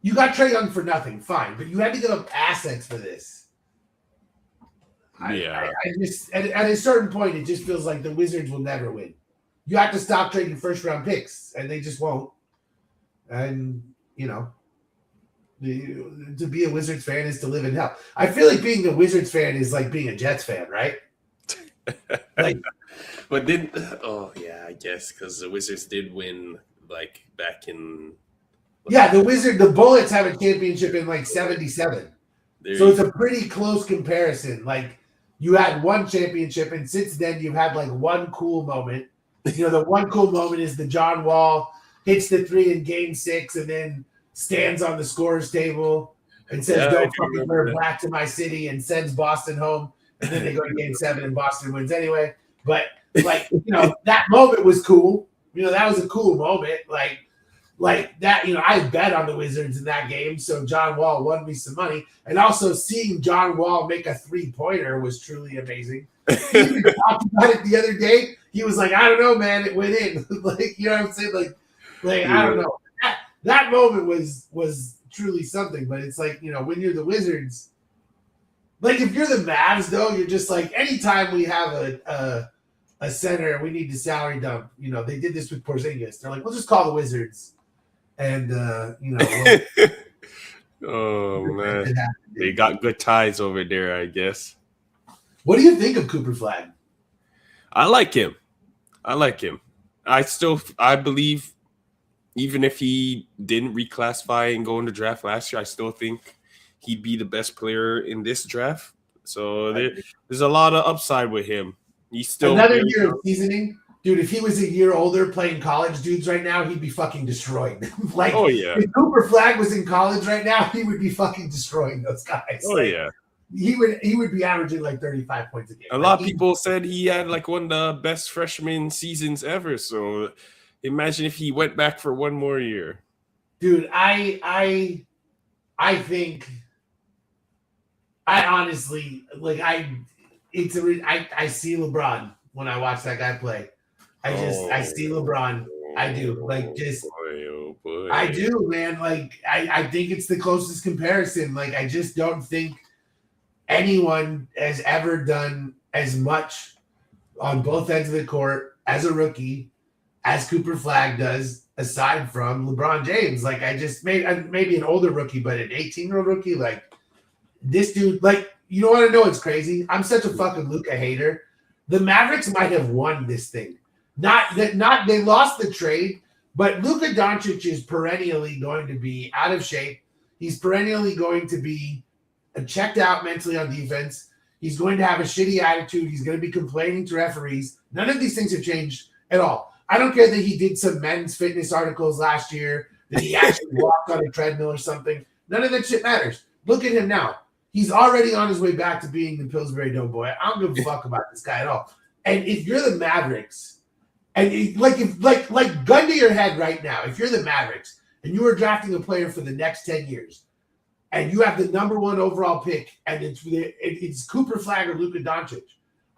[SPEAKER 1] you got Trae Young for nothing, fine. But you had to give up assets for this.
[SPEAKER 2] Yeah.
[SPEAKER 1] I just, at a certain point, it just feels like the Wizards will never win. You have to stop trading first-round picks, and they just won't. And, to be a Wizards fan is to live in hell. I feel like being a Wizards fan is like being a Jets fan, right?
[SPEAKER 2] But then, I guess because the Wizards did win back in.
[SPEAKER 1] Yeah, the Bullets have a championship in 77. So it's a pretty close comparison. Like, you had one championship, and since then you've had one cool moment. The one cool moment is the John Wall hits the 3 in Game 6 and then stands on the scorer's table and says, "Don't fucking wear black to my city," and sends Boston home. And then they go to Game 7 and Boston wins anyway. But that moment was cool. That was a cool moment. Like that, I bet on the Wizards in that game. So John Wall won me some money. And also seeing John Wall make a 3-pointer was truly amazing. He even talked about it the other day. He was like, I don't know, man, it went in. You know what I'm saying? I don't know. That moment was truly something. But it's when you're the Wizards, if you're the Mavs, though, you're just anytime we have a center, we need to salary dump. They did this with Porzingis. They're like, we'll just call the Wizards. And,
[SPEAKER 2] oh, man. They got good ties over there, I guess.
[SPEAKER 1] What do you think of Cooper Flag?
[SPEAKER 2] I like him. I believe, even if he didn't reclassify and go in the draft last year, I still think he'd be the best player in this draft. So there's a lot of upside with him. He's still
[SPEAKER 1] another year of seasoning. Dude, if he was a year older playing college dudes right now, he'd be fucking destroying them. Like,
[SPEAKER 2] Oh yeah.
[SPEAKER 1] if Cooper Flag was in college right now, he would be fucking destroying those guys.
[SPEAKER 2] Oh
[SPEAKER 1] like,
[SPEAKER 2] yeah.
[SPEAKER 1] He would be averaging like 35 points a game.
[SPEAKER 2] A lot of people said he had like one of the best freshman seasons ever. So imagine if he went back for one more year.
[SPEAKER 1] Dude, I think I honestly like I see LeBron when I watch that guy play. I see LeBron. I do. Like just
[SPEAKER 2] boy.
[SPEAKER 1] I do, man. Like I think it's the closest comparison. Like I just don't think anyone has ever done as much on both ends of the court as a rookie as Cooper Flag does, aside from LeBron James. Like I just maybe an older rookie, but an 18-year-old rookie, like this dude, like you don't want to know what's crazy? I'm such a fucking Luka hater. The Mavericks might have won this thing. Not they lost the trade, but Luka Doncic is perennially going to be out of shape. He's perennially going to be checked out mentally on defense. He's going to have a shitty attitude. He's going to be complaining to referees. None of these things have changed at all. I don't care that he did some men's fitness articles last year, that he actually walked on a treadmill or something. None of that shit matters. Look at him now. He's already on his way back to being the Pillsbury Doughboy. I don't give a fuck about this guy at all. And if you're the Mavericks, and like gun to your head right now, if you're the Mavericks and you are drafting a player for the next 10 years, and you have the number 1 overall pick, and it's Cooper Flag or Luka Doncic,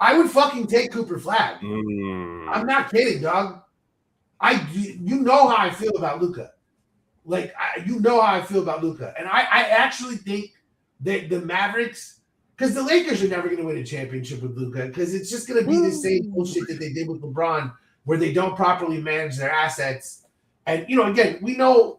[SPEAKER 1] I would fucking take Cooper Flag. I'm not kidding, dog. You know how I feel about Luka. Like, you know how I feel about Luka. And I actually think that the Mavericks, because the Lakers are never going to win a championship with Luka, because it's just going to be the same bullshit that they did with LeBron, where they don't properly manage their assets. And, again, we know,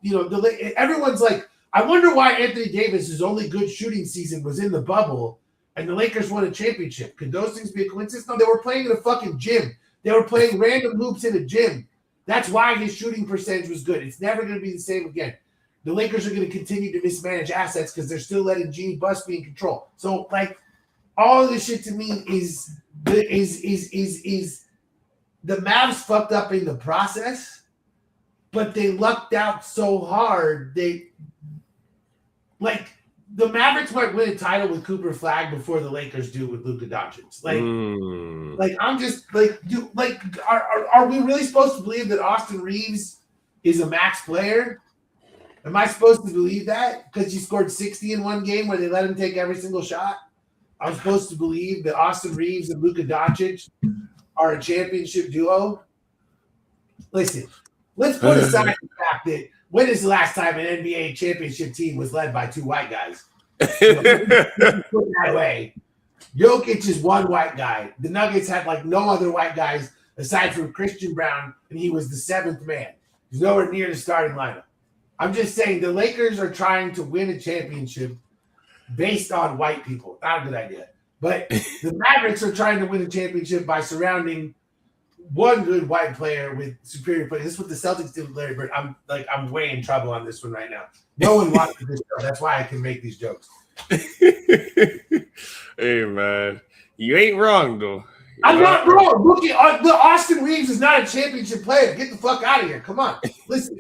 [SPEAKER 1] everyone's like, I wonder why Anthony Davis' only good shooting season was in the bubble and the Lakers won a championship. Could those things be a coincidence? No, they were playing in a fucking gym. They were playing random hoops in a gym. That's why his shooting percentage was good. It's never going to be the same again. The Lakers are going to continue to mismanage assets because they're still letting Jeanie Buss be in control. So, like, all of this shit to me is the Mavs fucked up in the process, but they lucked out so hard. Like, the Mavericks might win a title with Cooper Flag before the Lakers do with Luka Doncic. Like I'm just like, are we really supposed to believe that Austin Reeves is a max player? Am I supposed to believe that because he scored 60 in one game where they let him take every single shot? I'm supposed to believe that Austin Reeves and Luka Doncic are a championship duo? Listen, let's put aside the fact that when is the last time an NBA championship team was led by 2 white guys? Put that way. Jokic is one white guy. The Nuggets had like no other white guys aside from Christian Brown, and he was the 7th man. He's nowhere near the starting lineup. I'm just saying the Lakers are trying to win a championship based on white people. Not a good idea. But the Mavericks are trying to win a championship by surrounding one good white player with superior play. This is what the Celtics did with Larry Bird. I'm way in trouble on this one right now. No one watches this show. That's why I can make these jokes.
[SPEAKER 2] Hey, man. You ain't wrong, though.
[SPEAKER 1] I'm not wrong. Look, Austin Reeves is not a championship player. Get the fuck out of here. Come on. Listen.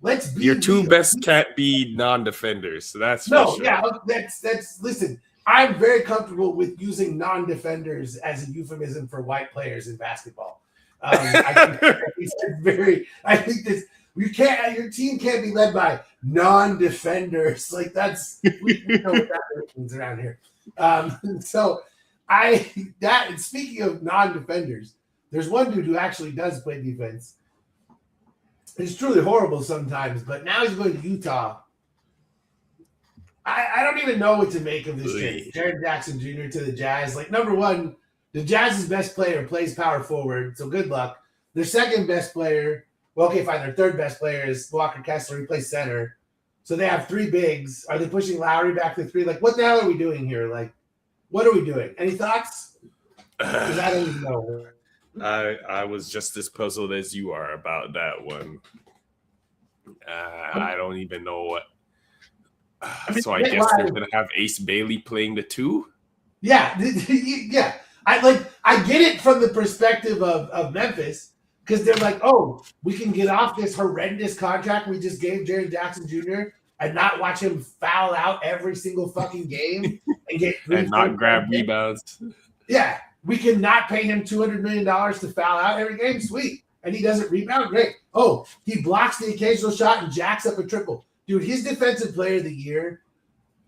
[SPEAKER 1] Let's be
[SPEAKER 2] your 2
[SPEAKER 1] real.
[SPEAKER 2] best can't be non-defenders. So that's
[SPEAKER 1] no,
[SPEAKER 2] for sure.
[SPEAKER 1] Yeah, that's listen. I'm very comfortable with using non-defenders as a euphemism for white players in basketball. I think this your team can't be led by non-defenders. Like we know what that means around here. Speaking of non-defenders, there's one dude who actually does play defense. It's truly horrible sometimes, but now he's going to Utah. I don't even know what to make of this trade. Jaren Jackson Jr. to the Jazz. Like, number one, the Jazz's best player plays power forward, so good luck. Their second best player, well, okay, fine. Their third best player is Walker Kessler. He plays center. So they have 3 bigs. Are they pushing Lowry back to 3? Like, what the hell are we doing here? Like, what are we doing? Any thoughts? Because I don't even know.
[SPEAKER 2] I was just as puzzled as you are about that one. I don't even know what. So I guess they're gonna have Ace Bailey playing the 2.
[SPEAKER 1] Yeah, yeah. I get it from the perspective of Memphis. because they're like, oh, we can get off this horrendous contract we just gave Jaren Jackson Jr. and not watch him foul out every single fucking game and get
[SPEAKER 2] and not grab rebounds.
[SPEAKER 1] Yeah, we can not pay him $200 million to foul out every game. Sweet. And he doesn't rebound. Great. Oh, he blocks the occasional shot and jacks up a triple. Dude, his defensive player of the year.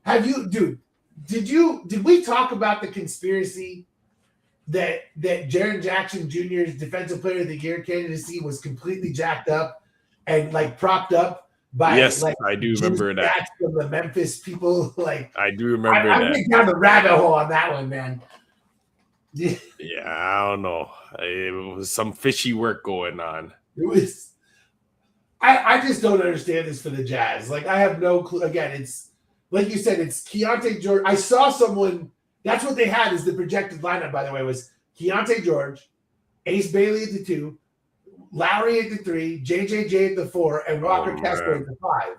[SPEAKER 1] Did we talk about the conspiracy that Jaren Jackson Jr.'s defensive player of the year candidacy was completely jacked up and like propped up by
[SPEAKER 2] yes,
[SPEAKER 1] like
[SPEAKER 2] I do remember that
[SPEAKER 1] from the Memphis people? Like
[SPEAKER 2] I do remember that.
[SPEAKER 1] I went down the rabbit hole on that one, man.
[SPEAKER 2] Yeah, I don't know. It was some fishy work going on.
[SPEAKER 1] It was. I just don't understand this for the Jazz. Like, I have no clue. Again, it's like you said, it's Keontae George. I saw someone. That's what they had as the projected lineup, by the way, was Keontae George, Ace Bailey at the 2, Lowry at the 3, JJJ at the 4, and Walker Kessler at the 5.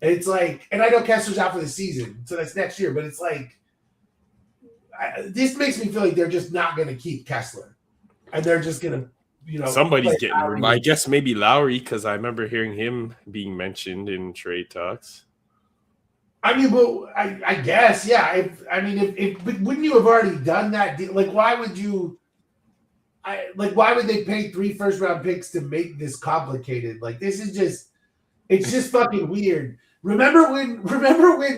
[SPEAKER 1] And it's like, and I know Kessler's out for the season, so that's next year, but it's like, this makes me feel like they're just not going to keep Kessler. And they're just going to,
[SPEAKER 2] somebody's getting room. I guess maybe Lowry, because I remember hearing him being mentioned in trade talks.
[SPEAKER 1] I mean, but I guess, yeah. If wouldn't you have already done that deal? Like, why would you? Why would they pay 3 first-round picks to make this complicated? Like, this is just—it's just fucking weird. Remember when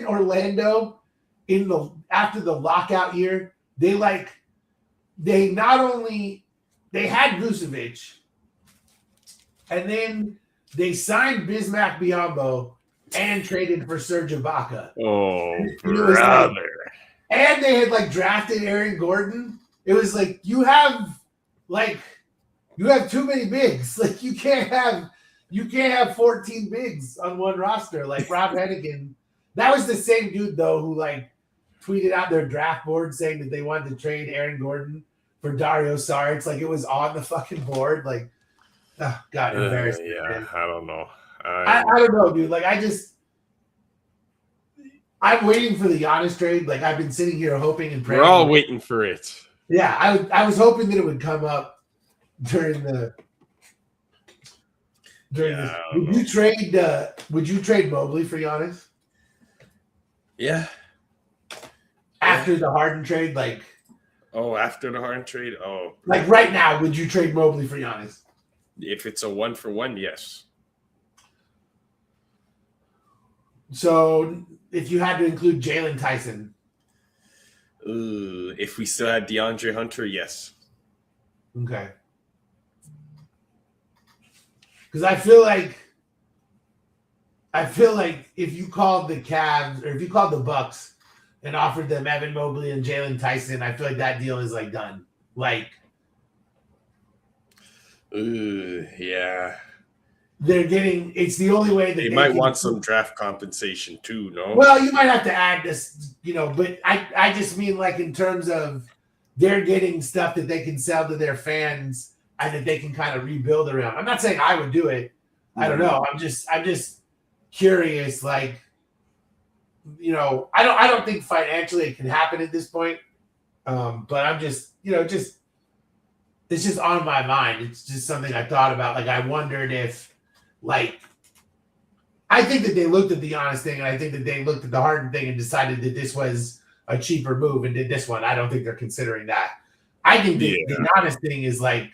[SPEAKER 1] Orlando after the lockout year, they not only had Vucevic, and then they signed Bismack Biyombo and traded for Serge Ibaka.
[SPEAKER 2] Oh, brother.
[SPEAKER 1] And they had drafted Aaron Gordon. It was like you have too many bigs. Like you can't have 14 bigs on one roster. Like Rob Hennigan. That was the same dude though who tweeted out their draft board saying that they wanted to trade Aaron Gordon for Dario Saric. Like it was on the fucking board. Like, oh, God, embarrassing.
[SPEAKER 2] Yeah, I don't know.
[SPEAKER 1] I don't know, dude. Like, I'm waiting for the Giannis trade. Like, I've been sitting here hoping and praying.
[SPEAKER 2] We're all waiting for it.
[SPEAKER 1] Yeah, I was hoping that it would come up during this. Would you trade Mobley for Giannis?
[SPEAKER 2] Yeah.
[SPEAKER 1] After the Harden trade,
[SPEAKER 2] after the Harden trade? Oh.
[SPEAKER 1] Like right now, would you trade Mobley for Giannis?
[SPEAKER 2] If it's a 1-for-1, yes.
[SPEAKER 1] So if you had to include Jalen Tyson.
[SPEAKER 2] If we still had DeAndre Hunter, yes.
[SPEAKER 1] Okay. Because I feel like if you called the Cavs or if you called the Bucks and offered them Evan Mobley and Jalen Tyson, I feel like that deal is done.
[SPEAKER 2] Yeah.
[SPEAKER 1] They're getting. It's the only way that
[SPEAKER 2] they might want some draft compensation too. No.
[SPEAKER 1] Well, you might have to add this, but I just mean in terms of they're getting stuff that they can sell to their fans and that they can kind of rebuild around. I'm not saying I would do it. I don't know. I'm just curious. I don't think financially it can happen at this point. But I'm just it's just on my mind. It's just something I thought about. I wondered if. I think that they looked at the Giannis thing, and I think that they looked at the Harden thing and decided that this was a cheaper move and did this one. I don't think they're considering that. I think the Giannis thing is I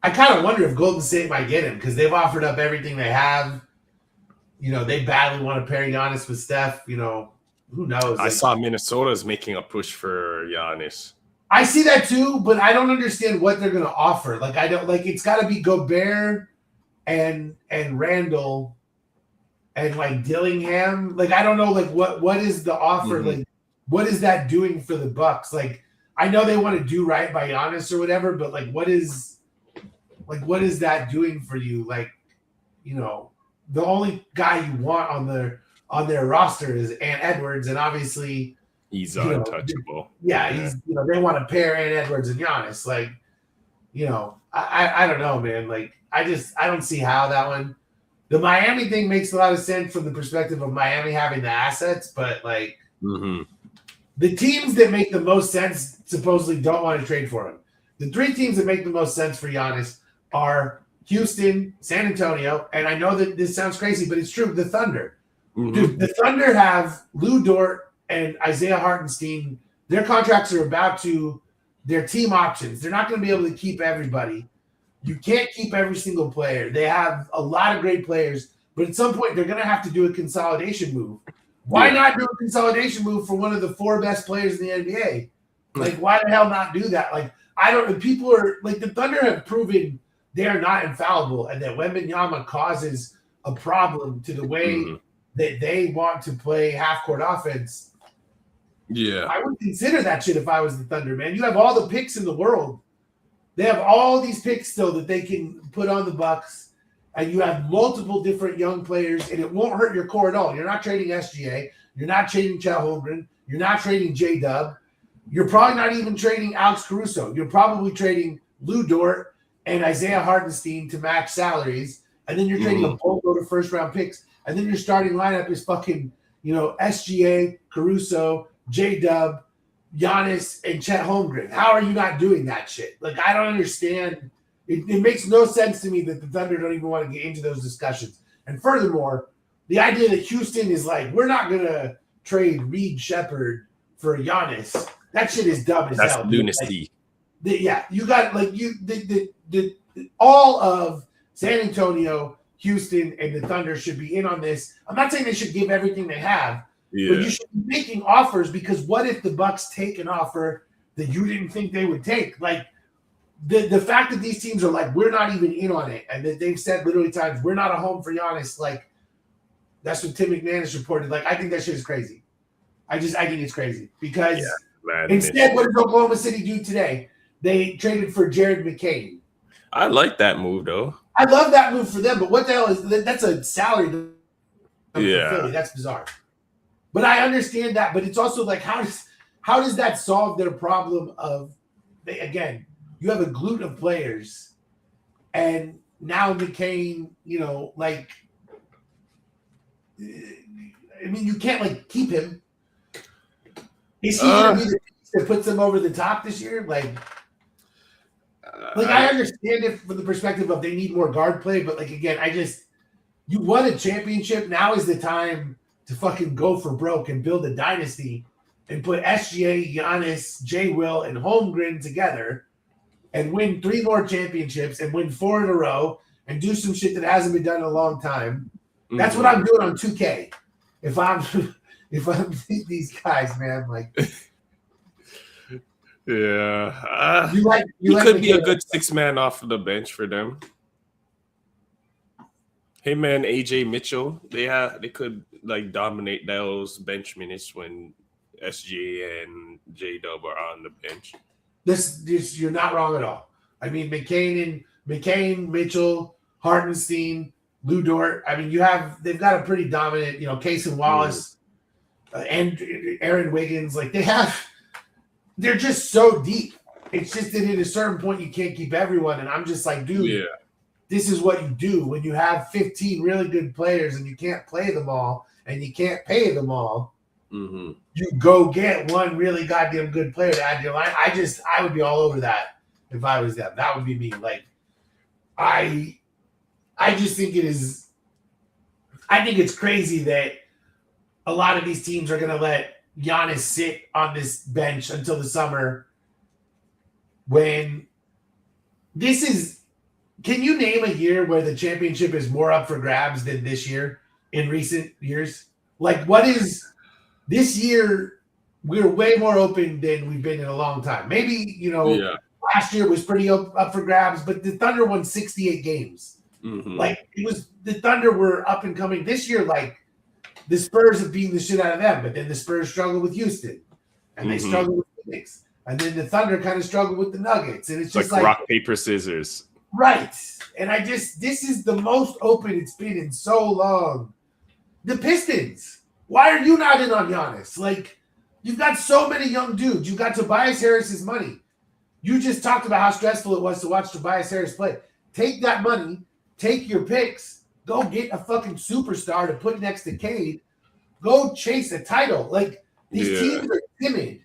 [SPEAKER 1] kind of wonder if Golden State might get him because they've offered up everything they have. They badly want to pair Giannis with Steph. Who knows?
[SPEAKER 2] I saw Minnesota's making a push for Giannis.
[SPEAKER 1] I see that too, but I don't understand what they're going to offer. I don't it's got to be Gobert and Randall and Dillingham. I don't know what is the offer?
[SPEAKER 2] Mm-hmm.
[SPEAKER 1] What is that doing for the Bucks? I know they want to do right by Giannis or whatever, but what is that doing for you? The only guy you want on their roster is Ant Edwards, and obviously
[SPEAKER 2] he's untouchable.
[SPEAKER 1] He's they want to pair Ant Edwards and Giannis. I don't know, man. I don't see how that one. The Miami thing makes a lot of sense from the perspective of Miami having the assets, but
[SPEAKER 2] mm-hmm.
[SPEAKER 1] the teams that make the most sense supposedly don't want to trade for him. The three teams that make the most sense for Giannis are Houston, San Antonio, and I know that this sounds crazy, but it's true. The Thunder.
[SPEAKER 2] Mhm.
[SPEAKER 1] Dude, the Thunder have Lou Dort and Isaiah Hartenstein. Their contracts are about to. Their team options. They're not going to be able to keep everybody. You can't keep every single player. They have a lot of great players, but at some point they're going to have to do a consolidation move. Why not do a consolidation move for one of the four best players in the NBA? Like, why the hell not do that? Like, I don't. People are like the Thunder have proven they are not infallible, and that Wembanyama causes a problem to the way that they want to play half court offense.
[SPEAKER 2] Yeah,
[SPEAKER 1] I would consider that shit if I was the Thunder, man. You have all the picks in the world. They have all these picks still that they can put on the Bucks, and you have multiple different young players, and it won't hurt your core at all. You're not trading SGA. You're not trading Chet Holmgren. You're not trading J-Dub. You're probably not even trading Alex Caruso. You're probably trading Lou Dort and Isaiah Hartenstein to match salaries, and then you're trading a boatload of first-round picks, and then your starting lineup is fucking, SGA, Caruso, J-Dub, Giannis, and Chet Holmgren. How are you not doing that shit? Like, I don't understand. It makes no sense to me that the Thunder don't even want to get into those discussions. And furthermore, the idea that Houston is like, we're not going to trade Reed Shepherd for Giannis. That shit is dumb as hell.
[SPEAKER 2] That's lunacy.
[SPEAKER 1] You got all of San Antonio, Houston, and the Thunder should be in on this. I'm not saying they should give everything they have, but you should be making offers, because what if the Bucks take an offer that you didn't think they would take? Like the fact that these teams are like, we're not even in on it, and that they've said literally times, we're not a home for Giannis. Like, that's what Tim McManus reported. Like, I think that shit is crazy. I think it's crazy because instead, what does Oklahoma City do today? They traded for Jared McCain.
[SPEAKER 2] I like that move though.
[SPEAKER 1] I love that move for them, but what the hell is that's a salary? Philly. That's bizarre. But I understand that. But it's also like, how does that solve their problem of, again, you have a glute of players, and now McCain, you can't keep him. Is he going to be the piece that puts them over the top this year? I understand it from the perspective of they need more guard play, but again, you won a championship. Now is the time to fucking go for broke and build a dynasty and put SGA, Giannis, J. Will, and Holmgren together and win 3 more championships and win 4 in a row and do some shit that hasn't been done in a long time. That's what I'm doing on 2K. If I'm these guys, man,
[SPEAKER 2] yeah,
[SPEAKER 1] you
[SPEAKER 2] could be a good 6-man off of the bench for them. Him and AJ Mitchell, they could dominate those bench minutes when SGA and J-Dub are on the bench.
[SPEAKER 1] This you're not wrong at all. I mean, McCain, Mitchell, Hartenstein, Lou Dort. I mean, they've got a pretty dominant, Case and Wallace, and Aaron Wiggins. They're just so deep. It's just that at a certain point you can't keep everyone. And I'm just like, dude, this is what you do when you have 15 really good players and you can't play them all and you can't pay them all.
[SPEAKER 2] Mm-hmm.
[SPEAKER 1] You go get one really goddamn good player to add to your line. I would be all over that if I was them. That would be me. I just think it is. I think it's crazy that a lot of these teams are going to let Giannis sit on this bench until the summer. When this is, can you name a year where the championship is more up for grabs than this year in recent years? What is this year? We're way more open than we've been in a long time. Maybe, last year was pretty up for grabs, but the Thunder won 68 games.
[SPEAKER 2] Mm-hmm.
[SPEAKER 1] It was the Thunder were up and coming this year. The Spurs have beaten the shit out of them, but then the Spurs struggle with Houston, and they struggle with Phoenix, and then the Thunder kind of struggle with the Nuggets, and it's just
[SPEAKER 2] rock, paper, scissors.
[SPEAKER 1] Right. And this is the most open it's been in so long. The Pistons. Why are you not in on Giannis? You've got so many young dudes. You got Tobias Harris's money. You just talked about how stressful it was to watch Tobias Harris play. Take that money, take your picks, go get a fucking superstar to put next to Cade. Go chase a title. These teams are timid.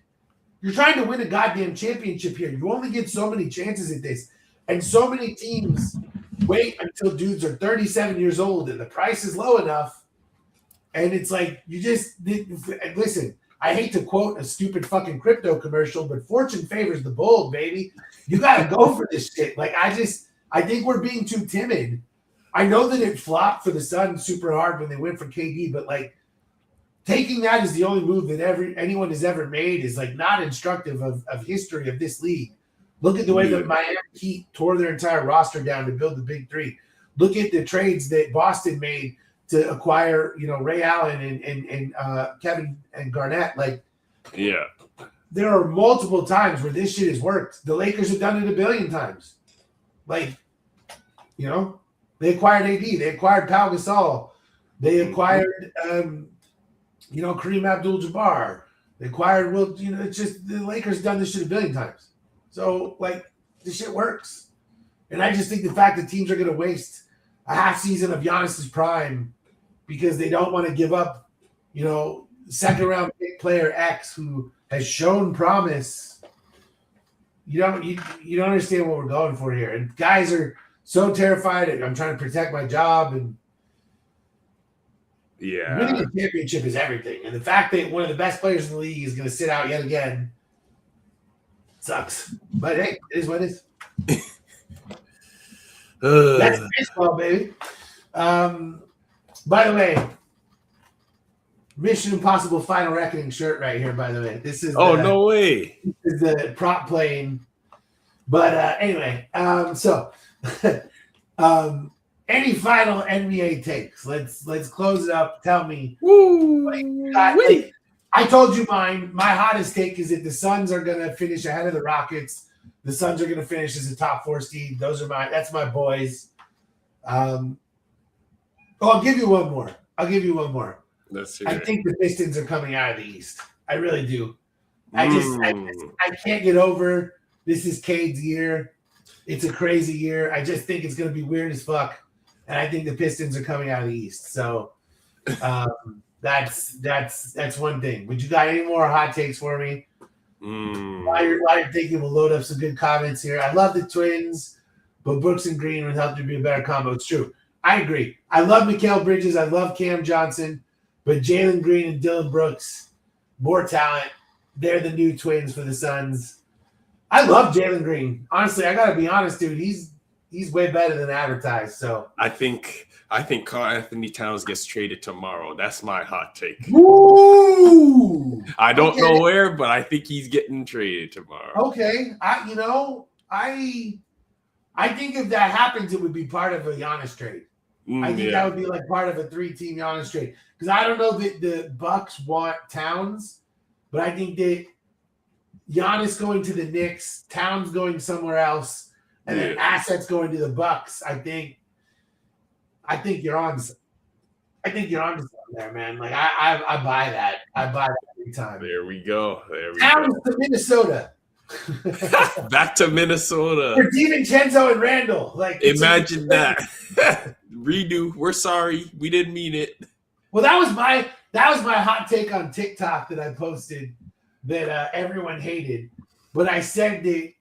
[SPEAKER 1] You're trying to win a goddamn championship here. You only get so many chances at this. And so many teams wait until dudes are 37 years old and the price is low enough. And it's like, you just listen. I hate to quote a stupid fucking crypto commercial, but fortune favors the bold, baby. You got to go for this shit. Like, I think we're being too timid. I know that it flopped for the Suns super hard when they went for KD, but like taking that as the only move that anyone has ever made is like not instructive of history of this league. Look at the way that Miami Heat tore their entire roster down to build the big three. Look at the trades that Boston made to acquire, Ray Allen and Kevin and Garnett. Like,
[SPEAKER 2] yeah,
[SPEAKER 1] there are multiple times where this shit has worked. The Lakers have done it a billion times. Like, they acquired AD, they acquired Pau Gasol, they acquired, Kareem Abdul-Jabbar, they acquired it's just the Lakers done this shit a billion times. So, like, this shit works. And I just think the fact that teams are going to waste a half season of Giannis's prime because they don't want to give up, second round pick player X who has shown promise. You don't understand what we're going for here. And guys are so terrified. I'm trying to protect my job, and winning a championship is everything. And the fact that one of the best players in the league is going to sit out yet again sucks. But hey, it is what it is. That's baseball, baby. By the way, Mission Impossible Final Reckoning shirt right here, by the way. This is
[SPEAKER 2] no way.
[SPEAKER 1] This is the prop plane. But anyway, so any final NBA takes? Let's close it up. Tell me. I told you mine. My hottest take is that the Suns are gonna finish ahead of the Rockets. The Suns are gonna finish as a top 4 seed. That's my boys. I'll give you one more. I think the Pistons are coming out of the East. I really do. I can't get over this is Cade's year. It's a crazy year. I just think it's going to be weird as fuck. And I think the Pistons are coming out of the East. So that's one thing. Would you got any more hot takes for me? While you're thinking, we'll load up some good comments here. I love the Twins, but Brooks and Green would help to be a better combo. It's true. I agree. I love Mikal Bridges. I love Cam Johnson. But Jalen Green and Dylan Brooks, more talent. They're the new Twins for the Suns. I love Jalen Green. Honestly, I got to be honest, dude. He's way better than advertised. So
[SPEAKER 2] I think Karl Anthony Towns gets traded tomorrow. That's my hot take.
[SPEAKER 1] Woo!
[SPEAKER 2] I don't know where, but I think he's getting traded tomorrow.
[SPEAKER 1] Okay. I think if that happens, it would be part of a Giannis trade. I think that would be like part of a 3-team Giannis trade. Because I don't know that the Bucks want Towns, but I think that Giannis going to the Knicks, Towns going somewhere else, and then assets going to the Bucks. I think you're on. I think you're on to something there, man. Like I buy that. I buy that every time.
[SPEAKER 2] There we go.
[SPEAKER 1] Towns to Minnesota.
[SPEAKER 2] Back to Minnesota.
[SPEAKER 1] For DiVincenzo and Randall. Like,
[SPEAKER 2] imagine that. Redo. We're sorry. We didn't mean it.
[SPEAKER 1] Well, that was my hot take on TikTok that I posted that everyone hated. But I said and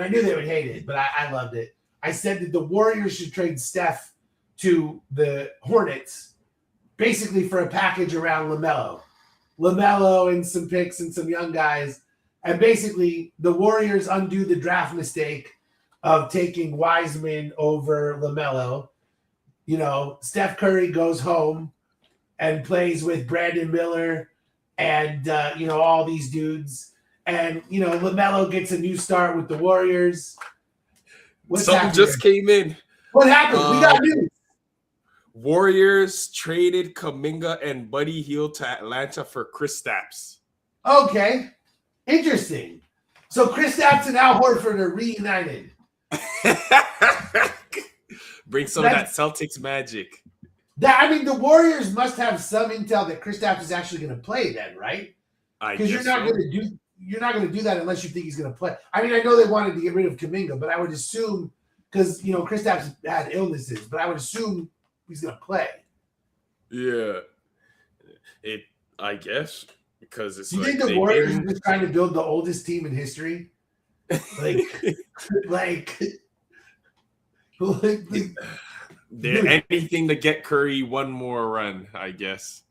[SPEAKER 1] I knew they would hate it, but I loved it. I said that the Warriors should trade Steph to the Hornets, basically for a package around LaMelo and some picks and some young guys. And basically, the Warriors undo the draft mistake of taking Wiseman over LaMelo. Steph Curry goes home and plays with Brandon Miller and, all these dudes. And, LaMelo gets a new start with the Warriors.
[SPEAKER 2] Something just came in.
[SPEAKER 1] What happened? We got news.
[SPEAKER 2] Warriors traded Kuminga and Buddy Hield to Atlanta for Kristaps.
[SPEAKER 1] Okay. Interesting. So Kristaps and Al Horford are reunited.
[SPEAKER 2] Bring some of that Celtics magic.
[SPEAKER 1] The Warriors must have some intel that Kristaps is actually going to play then, right? Because you're not going to do that unless you think he's going to play. I know they wanted to get rid of Kuminga, but I would assume because Kristaps had illnesses, but I would assume he's going to play.
[SPEAKER 2] Yeah, I guess. because it's
[SPEAKER 1] Do you
[SPEAKER 2] like
[SPEAKER 1] think the
[SPEAKER 2] they've
[SPEAKER 1] Warriors
[SPEAKER 2] been
[SPEAKER 1] are just trying to build the oldest team in history? Like, like,
[SPEAKER 2] they're anything to get Curry one more run, I guess.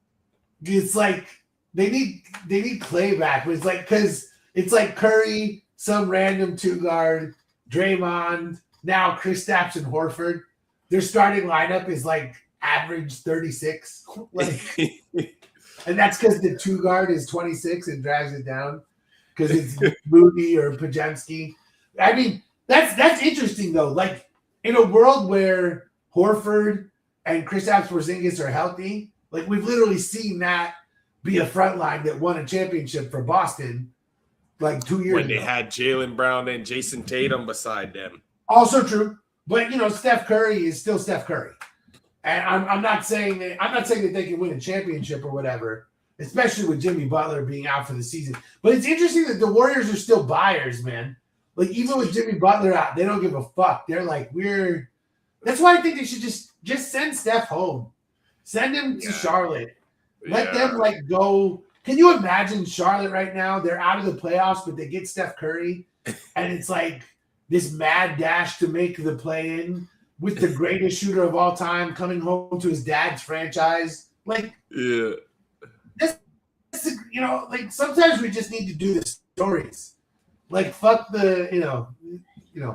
[SPEAKER 1] it's like they need Clay back. But it's like because it's like Curry, some random two guard, Draymond, now Kristaps and Horford. Their starting lineup is like average 36. Like, and that's because the two guard is 26 and drags it down because it's Moody or Pajemski. I mean, that's interesting though. Like in a world where Horford and Kristaps Porzingis are healthy, like we've literally seen that be a front line that won a championship for Boston like 2 years
[SPEAKER 2] when
[SPEAKER 1] ago.
[SPEAKER 2] they had Jaylen Brown and Jason Tatum beside them.
[SPEAKER 1] Also true, but Steph Curry is still Steph Curry, and I'm not saying that they can win a championship or whatever, especially with Jimmy Butler being out for the season. But it's interesting that the Warriors are still buyers, man. Like even with Jimmy Butler out, they don't give a fuck. They're like That's why I think they should just send Steph home, send him to Charlotte, let them like go. Can you imagine Charlotte right now? They're out of the playoffs, but they get Steph Curry, and it's like this mad dash to make the play-in with the greatest shooter of all time coming home to his dad's franchise. Like, that's like sometimes we just need to do the stories. Like, fuck the,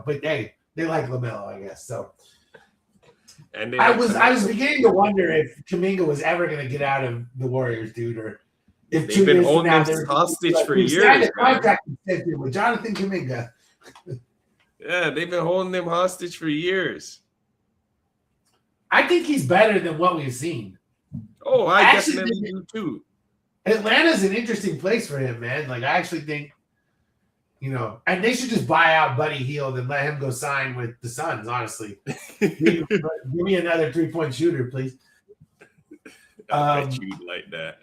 [SPEAKER 1] but hey, they like LaMelo, I guess. So, and I was beginning to wonder if Kuminga was ever going to get out of the Warriors, dude, or if
[SPEAKER 2] they've been holding him hostage for years.
[SPEAKER 1] Signed a contract with Jonathan Kuminga.
[SPEAKER 2] Yeah, they've been holding him hostage for years.
[SPEAKER 1] I think he's better than what we've seen.
[SPEAKER 2] Oh, I definitely do too.
[SPEAKER 1] Atlanta's an interesting place for him, man. Like, I actually think, and they should just buy out Buddy Hield and let him go sign with the Suns, honestly. Give me another 3-point shooter, please.
[SPEAKER 2] I bet you'd like that.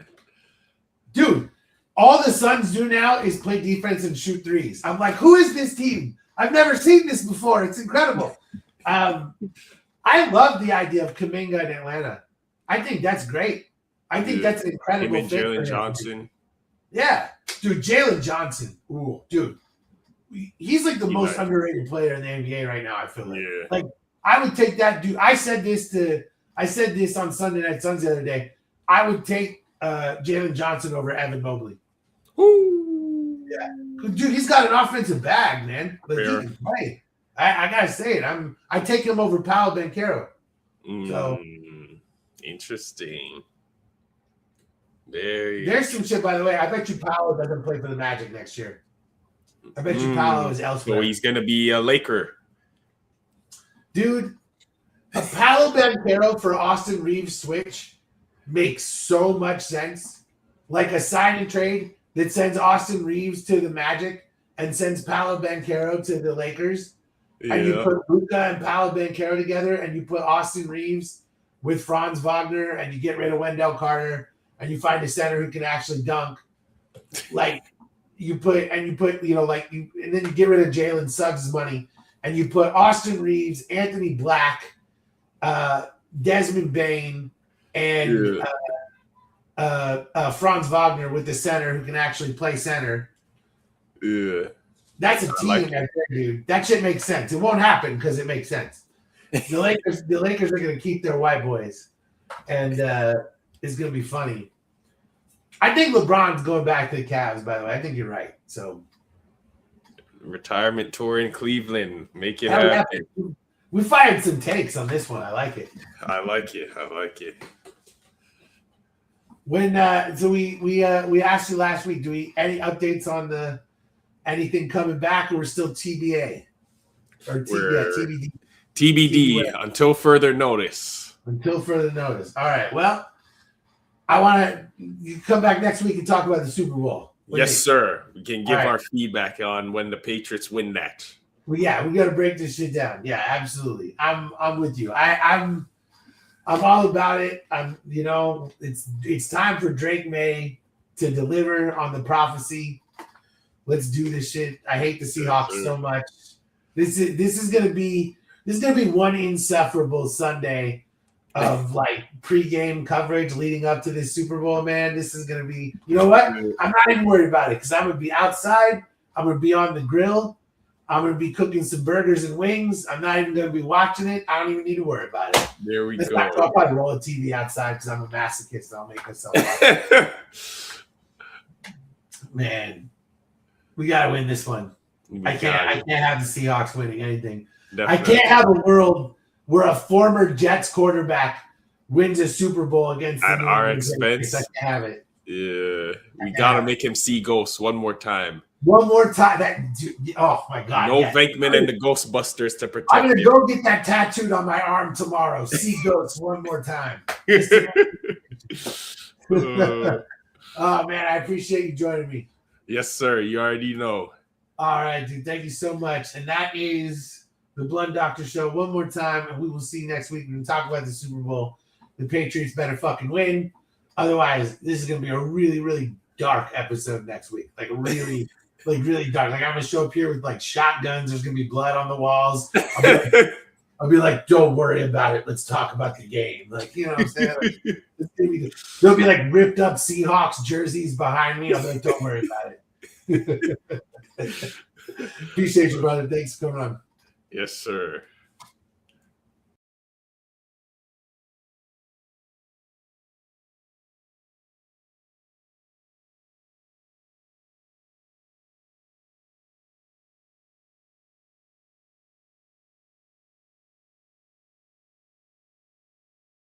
[SPEAKER 1] Dude, all the Suns do now is play defense and shoot threes. I'm like, who is this team? I've never seen this before. It's incredible. I love the idea of Kuminga in Atlanta. I think that's great. I think that's an incredible
[SPEAKER 2] fit. Jalen Johnson.
[SPEAKER 1] Yeah. Dude, Jalen Johnson. Ooh, dude. He's like the most underrated player in the NBA right now, I feel like.
[SPEAKER 2] Yeah.
[SPEAKER 1] Like, I would take that dude. I said this on Sunday Night Suns the other day. I would take Jalen Johnson over Evan Mobley.
[SPEAKER 2] Ooh.
[SPEAKER 1] Yeah. Dude, he's got an offensive bag, man. But he can play. I gotta say it. I take him over Paolo Banchero. So
[SPEAKER 2] interesting.
[SPEAKER 1] There's some shit, by the way. I bet you Paolo doesn't play for the Magic next year. I bet you Paolo is elsewhere.
[SPEAKER 2] So he's gonna be a Laker.
[SPEAKER 1] Dude, a Paolo Banchero for Austin Reeves switch makes so much sense. Like a sign and trade that sends Austin Reeves to the Magic and sends Paolo Banchero to the Lakers. Yeah. And you put Luka and Paolo Banchero together and you put Austin Reeves with Franz Wagner and you get rid of Wendell Carter and you find a center who can actually dunk. Like and then you get rid of Jalen Suggs' money and you put Austin Reeves, Anthony Black, Desmond Bane, and Franz Wagner with the center who can actually play center.
[SPEAKER 2] Yeah.
[SPEAKER 1] That's a team right there, dude. That shit makes sense. It won't happen because it makes sense. The Lakers are going to keep their white boys, and it's going to be funny. I think LeBron's going back to the Cavs, by the way. I think you're right. So,
[SPEAKER 2] retirement tour in Cleveland. Make it happen.
[SPEAKER 1] We fired some takes on this one. I like it.
[SPEAKER 2] I like it.
[SPEAKER 1] When so we asked you last week, any updates on anything coming back, or we're still TBA or TBD?
[SPEAKER 2] TBD until further notice.
[SPEAKER 1] Until further notice. All right. Well, you come back next week and talk about the Super Bowl.
[SPEAKER 2] Yes, sir. We can give our feedback on when the Patriots win that.
[SPEAKER 1] Well, yeah, we got to break this shit down. Yeah, absolutely. I'm with you. I'm all about it. It's time for Drake May to deliver on the prophecy. Let's do this shit. I hate the Seahawks so much. This is gonna be one insufferable Sunday of like pregame coverage leading up to this Super Bowl, man. This is gonna be, you know what? I'm not even worried about it because I'm gonna be outside. I'm gonna be on the grill. I'm gonna be cooking some burgers and wings. I'm not even gonna be watching it. I don't even need to worry about it.
[SPEAKER 2] There we
[SPEAKER 1] Let's
[SPEAKER 2] go.
[SPEAKER 1] I'll probably roll a TV outside because I'm a masochist. I'll make myself watch. Man, we gotta win this one. I can't have the Seahawks winning anything. Definitely. I can't have a world where a former Jets quarterback wins a Super Bowl against
[SPEAKER 2] at our expense.
[SPEAKER 1] I can't have it.
[SPEAKER 2] Yeah, we gotta make him see ghosts one more time.
[SPEAKER 1] One more time. Oh my God!
[SPEAKER 2] No Venkman and the Ghostbusters to protect.
[SPEAKER 1] I'm gonna go get that tattooed on my arm tomorrow. See ghosts one more time. Oh man, I appreciate you joining me.
[SPEAKER 2] Yes, sir. You already know.
[SPEAKER 1] All right, dude. Thank you so much. And that is the Blood Doctor Show one more time, and we will see you next week. We're gonna talk about the Super Bowl. The Patriots better fucking win. Otherwise, this is gonna be a really, really dark episode next week. Like really, really dark. Like I'm gonna show up here with like shotguns. There's gonna be blood on the walls. I'll be like, don't worry about it. Let's talk about the game. Like, you know what I'm saying? Like, there'll be like ripped up Seahawks jerseys behind me. I'll be like, don't worry about it. Appreciate you, brother. Thanks for coming on.
[SPEAKER 2] Yes, sir.